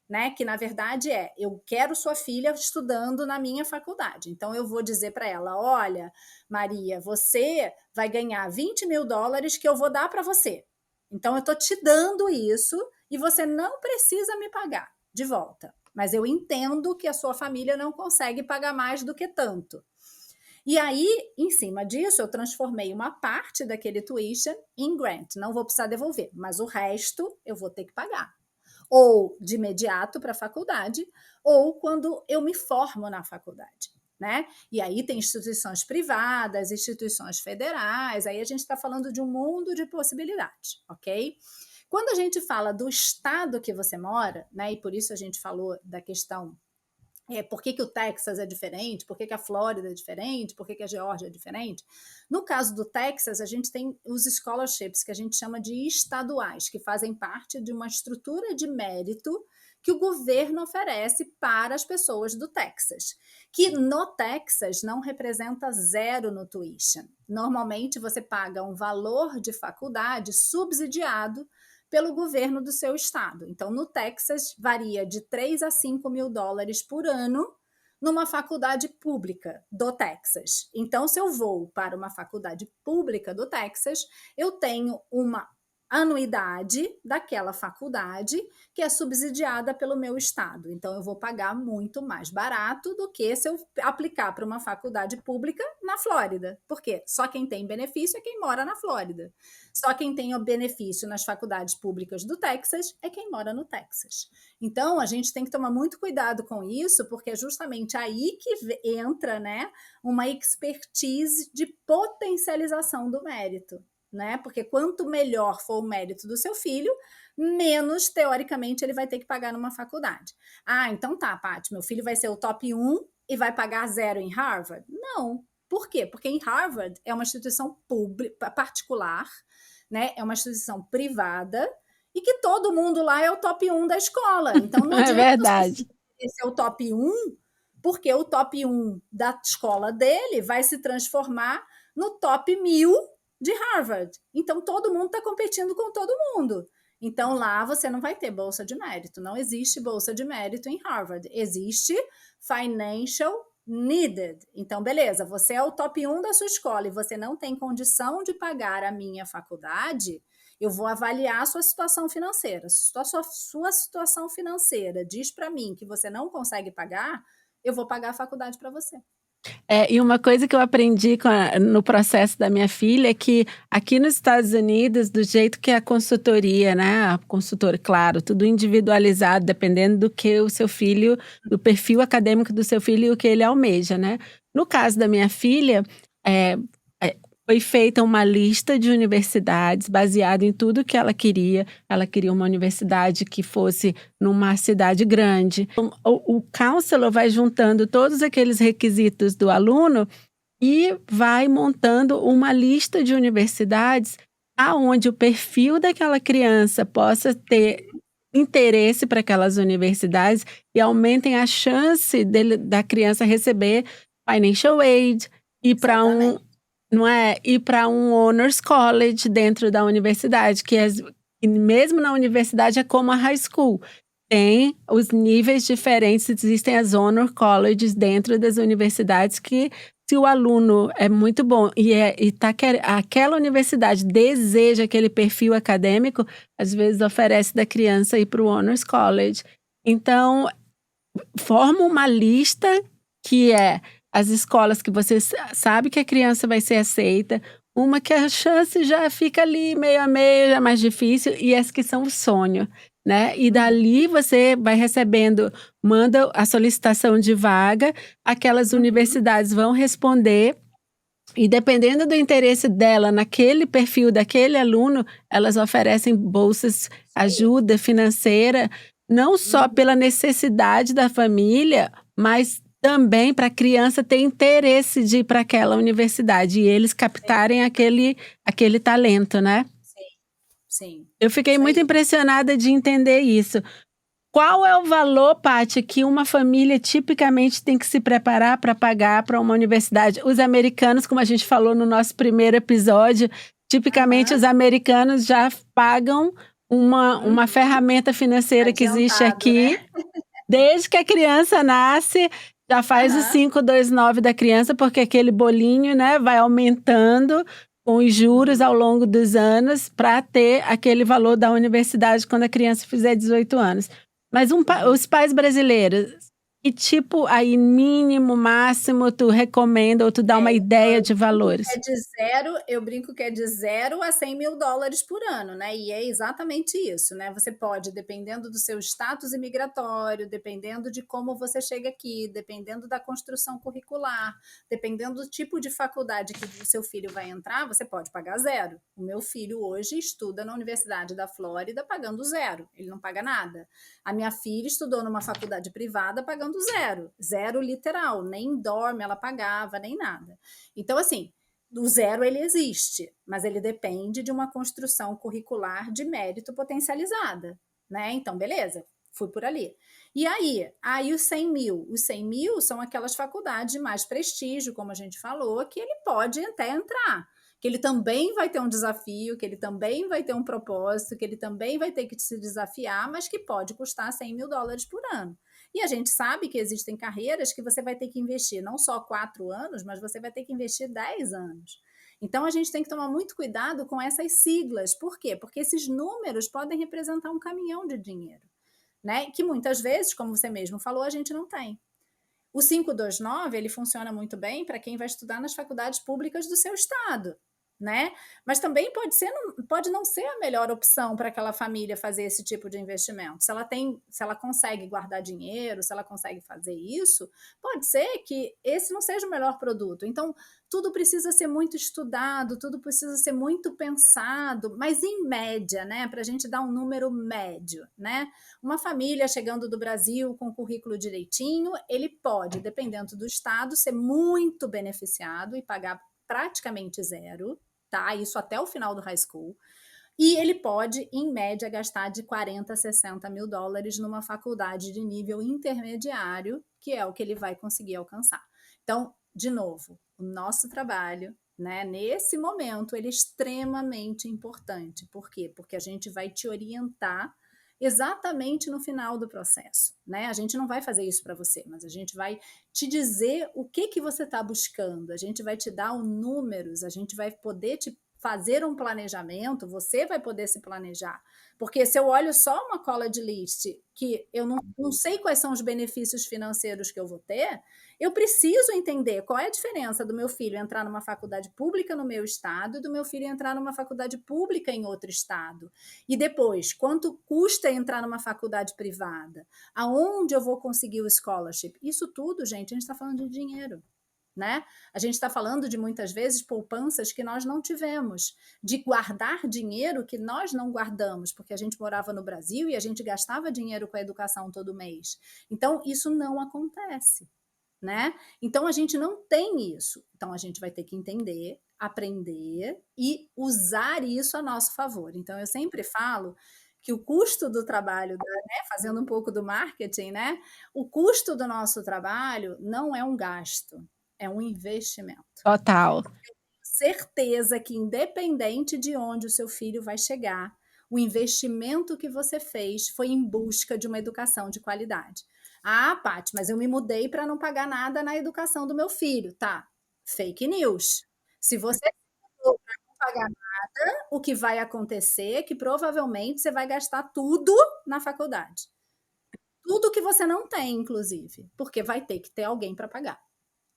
né? Que, na verdade, eu quero sua filha estudando na minha faculdade. Então, eu vou dizer para ela, olha, Maria, você vai ganhar $20.000 que eu vou dar para você. Então, eu estou te dando isso e você não precisa me pagar de volta. Mas eu entendo que a sua família não consegue pagar mais do que tanto. E aí, em cima disso, eu transformei uma parte daquele tuition em grant. Não vou precisar devolver, mas o resto eu vou ter que pagar. Ou de imediato para a faculdade, ou quando eu me formo na faculdade, né? E aí tem instituições privadas, instituições federais, aí a gente está falando de um mundo de possibilidades, ok? Quando a gente fala do estado que você mora, né? E por isso a gente falou da questão por que o Texas é diferente, por que a Flórida é diferente, por que a Geórgia é diferente. No caso do Texas, a gente tem os scholarships, que a gente chama de estaduais, que fazem parte de uma estrutura de mérito que o governo oferece para as pessoas do Texas, que no Texas não representa zero no tuition. Normalmente você paga um valor de faculdade subsidiado pelo governo do seu estado. Então, no Texas, varia de $3 a $5.000 por ano numa faculdade pública do Texas. Então, se eu vou para uma faculdade pública do Texas, eu tenho uma anuidade daquela faculdade que é subsidiada pelo meu estado. Então, eu vou pagar muito mais barato do que se eu aplicar para uma faculdade pública na Flórida. Por quê? Só quem tem benefício é quem mora na Flórida. Só quem tem o benefício nas faculdades públicas do Texas é quem mora no Texas. Então, a gente tem que tomar muito cuidado com isso, porque é justamente aí que entra, né, uma expertise de potencialização do mérito. Né? Porque quanto melhor for o mérito do seu filho, menos, teoricamente, ele vai ter que pagar numa faculdade. Ah, então tá, Paty, meu filho vai ser o top 1 e vai pagar 0 em Harvard? Não. Por quê? Porque em Harvard é uma instituição pública, particular, né? É uma instituição privada e que todo mundo lá é o top 1 da escola. Então não adianta verdade. você ser o top 1, porque o top 1 da escola dele vai se transformar no top 1000 de Harvard. Então, todo mundo está competindo com todo mundo. Então, lá você não vai ter bolsa de mérito. Não existe bolsa de mérito em Harvard. Existe financial needed. Então, beleza, você é o top 1 da sua escola e você não tem condição de pagar a minha faculdade, eu vou avaliar a sua situação financeira. Se a sua situação financeira diz para mim que você não consegue pagar, eu vou pagar a faculdade para você. E uma coisa que eu aprendi no processo da minha filha é que aqui nos Estados Unidos, do jeito que a consultoria, né? A consultora, claro, tudo individualizado, dependendo do que o seu filho, do perfil acadêmico do seu filho e o que ele almeja, né? No caso da minha filha, foi feita uma lista de universidades baseada em tudo que ela queria. Ela queria uma universidade que fosse numa cidade grande. O counselor vai juntando todos aqueles requisitos do aluno e vai montando uma lista de universidades aonde o perfil daquela criança possa ter interesse para aquelas universidades e aumentem a chance da criança receber financial aid e para não é? Ir para um honors college dentro da universidade, que mesmo na universidade é como a high school. Tem os níveis diferentes, existem as honor colleges dentro das universidades que, se o aluno é muito bom aquela universidade deseja aquele perfil acadêmico, às vezes oferece da criança ir para o honors college. Então, forma uma lista que as escolas que você sabe que a criança vai ser aceita, uma que a chance já fica ali meio a meio, já é mais difícil, e as que são o sonho, né. E Uhum, dali você vai recebendo, manda a solicitação de vaga, aquelas uhum. universidades vão responder, e dependendo do interesse dela naquele perfil daquele aluno, elas oferecem bolsas, Isso aí. ajuda financeira, não só Uhum. pela necessidade da família, mas também para a criança ter interesse de ir para aquela universidade e eles Sim, captarem aquele talento, né. sim, sim. Eu fiquei Isso muito aí. impressionada de entender isso. Qual é o valor, Paty, que uma família tipicamente tem que se preparar para pagar para uma universidade? Os americanos, como a gente falou no nosso primeiro episódio, tipicamente Aham. os americanos já pagam uma Uhum. ferramenta financeira que existe Adiantado, aqui, né. desde que a criança nasce, já faz os Aham. 529 da criança, porque aquele bolinho, né, vai aumentando com os juros Uhum. ao longo dos anos para ter aquele valor da universidade quando a criança fizer 18 anos. Mas Uhum. os pais brasileiros, que tipo aí mínimo, máximo tu recomenda ou tu dá uma ideia de valores? Eu brinco que é de 0 a 100 mil dólares por ano, né? E é exatamente isso, né? Você pode, dependendo do seu status imigratório, dependendo de como você chega aqui, dependendo da construção curricular, dependendo do tipo de faculdade que o seu filho vai entrar, você pode pagar zero. O meu filho hoje estuda na Universidade da Flórida pagando zero, ele não paga nada. A minha filha estudou numa faculdade privada pagando zero, zero literal, nem dorme ela pagava, nem nada. Então, assim, do zero ele existe, mas ele depende de uma construção curricular de mérito potencializada, né? Então, beleza, fui por ali. E aí os 100 mil. Os 100 mil são aquelas faculdades de mais prestígio, como a gente falou, que ele pode até entrar, que ele também vai ter um desafio, que ele também vai ter um propósito, que ele também vai ter que se desafiar, mas que pode custar 100 mil dólares por ano. E a gente sabe que existem carreiras que você vai ter que investir não só 4 anos, mas você vai ter que investir 10 anos. Então a gente tem que tomar muito cuidado com essas siglas. Por quê? Porque esses números podem representar um caminhão de dinheiro, né? Que muitas vezes, como você mesmo falou, a gente não tem. O 529 ele funciona muito bem para quem vai estudar nas faculdades públicas do seu estado, né? Mas também pode não ser a melhor opção para aquela família fazer esse tipo de investimento. Se ela consegue guardar dinheiro, se ela consegue fazer isso, pode ser que esse não seja o melhor produto. Então, tudo precisa ser muito estudado, tudo precisa ser muito pensado, mas em média, né? Para a gente dar um número médio, né? Uma família chegando do Brasil com o currículo direitinho, ele pode, dependendo do estado, ser muito beneficiado e pagar praticamente zero, tá? Isso até o final do high school. E ele pode, em média, gastar de 40 a 60 mil dólares numa faculdade de nível intermediário, que é o que ele vai conseguir alcançar. Então, de novo, o nosso trabalho, né, nesse momento, ele é extremamente importante. Por quê? Porque a gente vai te orientar exatamente no final do processo, né? A gente não vai fazer isso para você, mas a gente vai te dizer o que você está buscando, a gente vai te dar os números, a gente vai poder te fazer um planejamento, você vai poder se planejar. Porque se eu olho só uma college list, que eu não sei quais são os benefícios financeiros que eu vou ter, eu preciso entender qual é a diferença do meu filho entrar numa faculdade pública no meu estado e do meu filho entrar numa faculdade pública em outro estado. E depois, quanto custa entrar numa faculdade privada? Aonde eu vou conseguir o scholarship? Isso tudo, gente, a gente está falando de dinheiro. Né? A gente está falando de muitas vezes poupanças que nós não tivemos, de guardar dinheiro que nós não guardamos, porque a gente morava no Brasil e a gente gastava dinheiro com a educação todo mês. Então, isso não acontece, né? Então, a gente não tem isso. Então, a gente vai ter que entender, aprender e usar isso a nosso favor. Então, eu sempre falo que o custo do trabalho, né, fazendo um pouco do marketing, né? O custo do nosso trabalho não é um gasto, é um investimento. Total. Certeza que, independente de onde o seu filho vai chegar, o investimento que você fez foi em busca de uma educação de qualidade. Ah, Paty, mas eu me mudei para não pagar nada na educação do meu filho. Tá, fake news. Se você mudou para não pagar nada, o que vai acontecer é que provavelmente você vai gastar tudo na faculdade. Tudo que você não tem, inclusive, porque vai ter que ter alguém para pagar.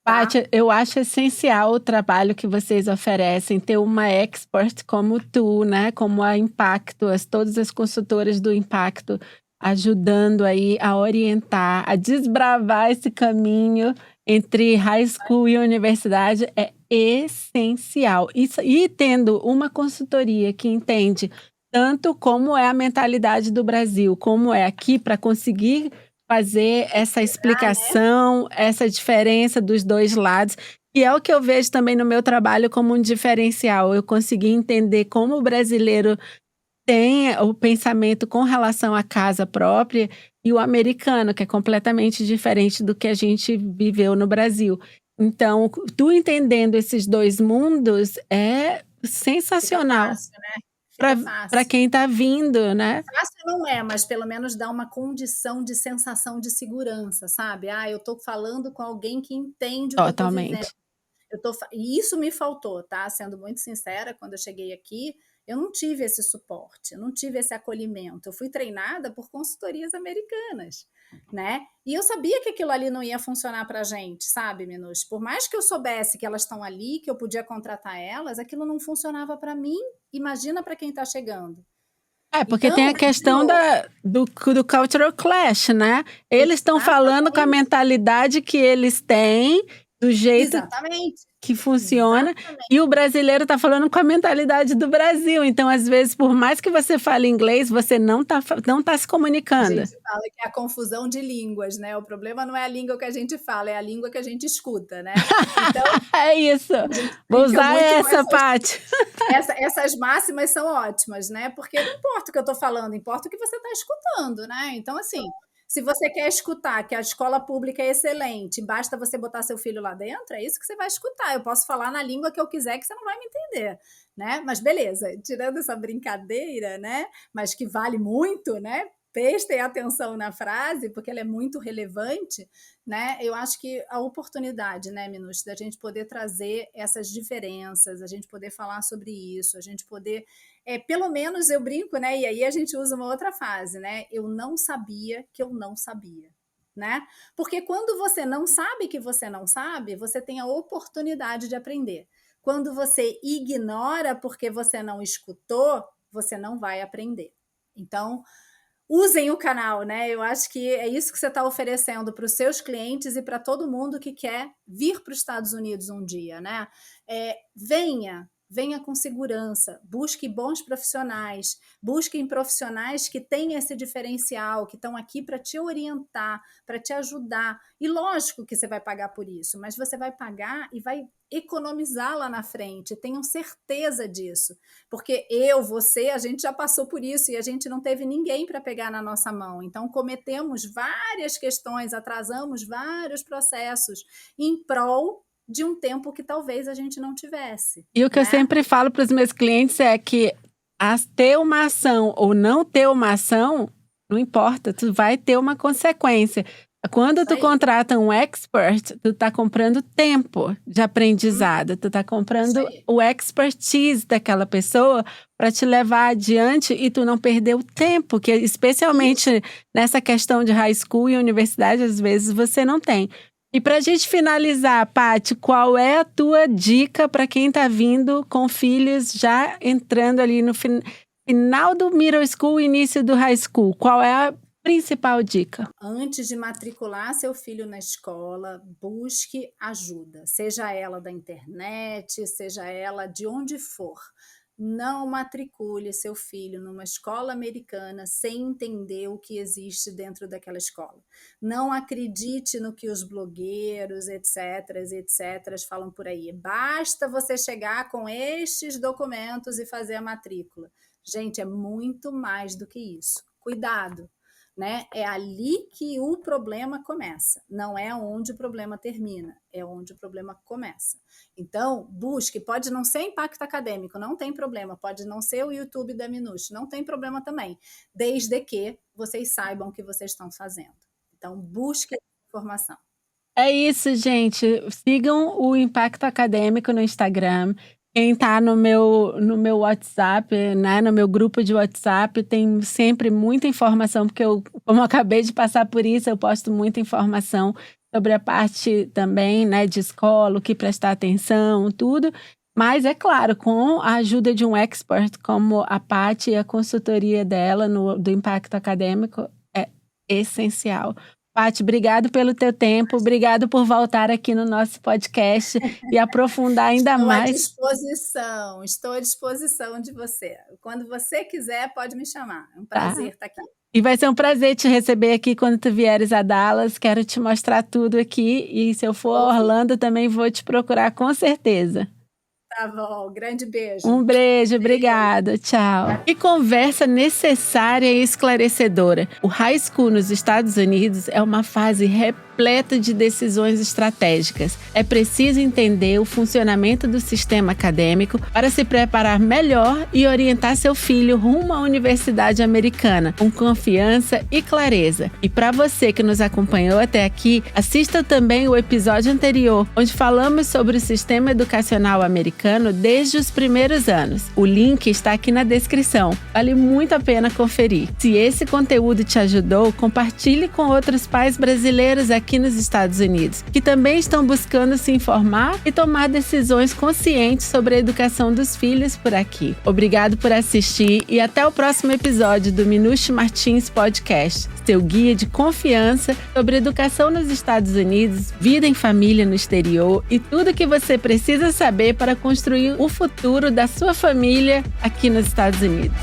tá? Pátia, eu acho essencial o trabalho que vocês oferecem, ter uma expert como tu, né? Como a Impacto, todas as consultoras do Impacto, ajudando aí a orientar, a desbravar esse caminho entre high school e universidade é essencial. E tendo uma consultoria que entende tanto como é a mentalidade do Brasil, como é aqui, para conseguir fazer essa explicação, essa diferença dos dois lados, e é o que eu vejo também no meu trabalho como um diferencial. Eu consegui entender como o brasileiro tem o pensamento com relação à casa própria e o americano, que é completamente diferente do que a gente viveu no Brasil. Então, tu entendendo esses dois mundos é Fica sensacional fácil, né? Fica para fácil. quem está vindo, né? Fácil não é, mas pelo menos dá uma condição de sensação de segurança, sabe? Ah, eu estou falando com alguém que entende o que eu estou vivendo. Totalmente. E isso me faltou, tá? Sendo muito sincera, quando eu cheguei aqui, eu não tive esse suporte, eu não tive esse acolhimento. Eu fui treinada por consultorias americanas, né? E eu sabia que aquilo ali não ia funcionar pra gente, sabe, Minus? Por mais que eu soubesse que elas estão ali, que eu podia contratar elas, aquilo não funcionava para mim. Imagina para quem está chegando. É, porque tem Então, a questão do cultural clash, né? Eles estão falando com a exatamente, mentalidade que eles têm, do jeito exatamente, que funciona, exatamente. e o brasileiro está falando com a mentalidade do Brasil. Então, às vezes, por mais que você fale inglês, você não tá se A comunicando. gente fala que é a confusão de línguas, né? O problema não é a língua que a gente fala, é a língua que a gente escuta, né? Então, É isso. a gente Vou brinca usar muito com essa, Paty. essas máximas são ótimas, né? Porque não importa o que eu estou falando, importa o que você está escutando, né? Então, assim, se você quer escutar que a escola pública é excelente, basta você botar seu filho lá dentro, é isso que você vai escutar. Eu posso falar na língua que eu quiser, que você não vai me entender, né? Mas beleza, tirando essa brincadeira, né? Mas que vale muito, né? Prestem atenção na frase, porque ela é muito relevante, né? Eu acho que a oportunidade, né, Minus, da gente poder trazer essas diferenças, a gente poder falar sobre isso, a gente poder, pelo menos eu brinco, né? E aí a gente usa uma outra fase, né? Eu não sabia que eu não sabia, né? Porque quando você não sabe que você não sabe, você tem a oportunidade de aprender. Quando você ignora porque você não escutou, você não vai aprender. Então, usem o canal, né? Eu acho que é isso que você está oferecendo para os seus clientes e para todo mundo que quer vir para os Estados Unidos um dia, né? Venha com segurança, busque bons profissionais, busquem profissionais que têm esse diferencial, que estão aqui para te orientar, para te ajudar. E lógico que você vai pagar por isso, mas você vai pagar e vai economizar lá na frente, tenham certeza disso. Porque você, a gente já passou por isso e a gente não teve ninguém para pegar na nossa mão. Então, cometemos várias questões, atrasamos vários processos em prol de um tempo que talvez a gente não tivesse. E o que eu sempre falo para os meus clientes é que ter uma ação ou não ter uma ação, não importa, tu vai ter uma consequência. Quando tu contrata um expert, tu tá comprando tempo de aprendizado, tu tá comprando o expertise daquela pessoa para te levar adiante e tu não perder o tempo, que especialmente nessa questão de high school e universidade, às vezes você não tem. E para a gente finalizar, Paty, qual é a tua dica para quem está vindo com filhos já entrando ali no final do middle school, início do high school? Qual é a principal dica? Antes de matricular seu filho na escola, busque ajuda, seja ela da internet, seja ela de onde for. Não matricule seu filho numa escola americana sem entender o que existe dentro daquela escola. Não acredite no que os blogueiros, etc, falam por aí. Basta você chegar com estes documentos e fazer a matrícula. Gente, é muito mais do que isso. Cuidado! Né? É ali que o problema começa, não é onde o problema termina, é onde o problema começa. Então, busque, pode não ser impacto acadêmico, não tem problema, pode não ser o YouTube da Minus, não tem problema também, desde que vocês saibam o que vocês estão fazendo. Então, busque informação. É isso, gente. Sigam o Impacto Acadêmico no Instagram. Quem está no meu WhatsApp, né, no meu grupo de WhatsApp, tem sempre muita informação, porque como eu acabei de passar por isso, eu posto muita informação sobre a parte também, né, de escola, o que prestar atenção, tudo. Mas, é claro, com a ajuda de um expert como a Paty e a consultoria dela do impacto acadêmico é essencial. Paty, obrigado pelo teu tempo, obrigado por voltar aqui no nosso podcast e aprofundar ainda mais. Estou à disposição de você. Quando você quiser, pode me chamar. É um Tá. prazer estar aqui. E vai ser um prazer te receber aqui quando tu vieres a Dallas. Quero te mostrar tudo aqui e se eu for a Orlando também vou te procurar com certeza. Tá bom, grande beijo. Um beijo, obrigada, tchau. Que conversa necessária e esclarecedora. O high school nos Estados Unidos é uma fase repleta de decisões estratégicas. É preciso entender o funcionamento do sistema acadêmico para se preparar melhor e orientar seu filho rumo à universidade americana, com confiança e clareza. E para você que nos acompanhou até aqui, assista também o episódio anterior, onde falamos sobre o sistema educacional americano desde os primeiros anos. O link está aqui na descrição. Vale muito a pena conferir. Se esse conteúdo te ajudou, compartilhe com outros pais brasileiros aqui nos Estados Unidos, que também estão buscando se informar e tomar decisões conscientes sobre a educação dos filhos por aqui. Obrigado por assistir e até o próximo episódio do Minuche Martins Podcast, seu guia de confiança sobre educação nos Estados Unidos, vida em família no exterior e tudo o que você precisa saber para construir o futuro da sua família aqui nos Estados Unidos.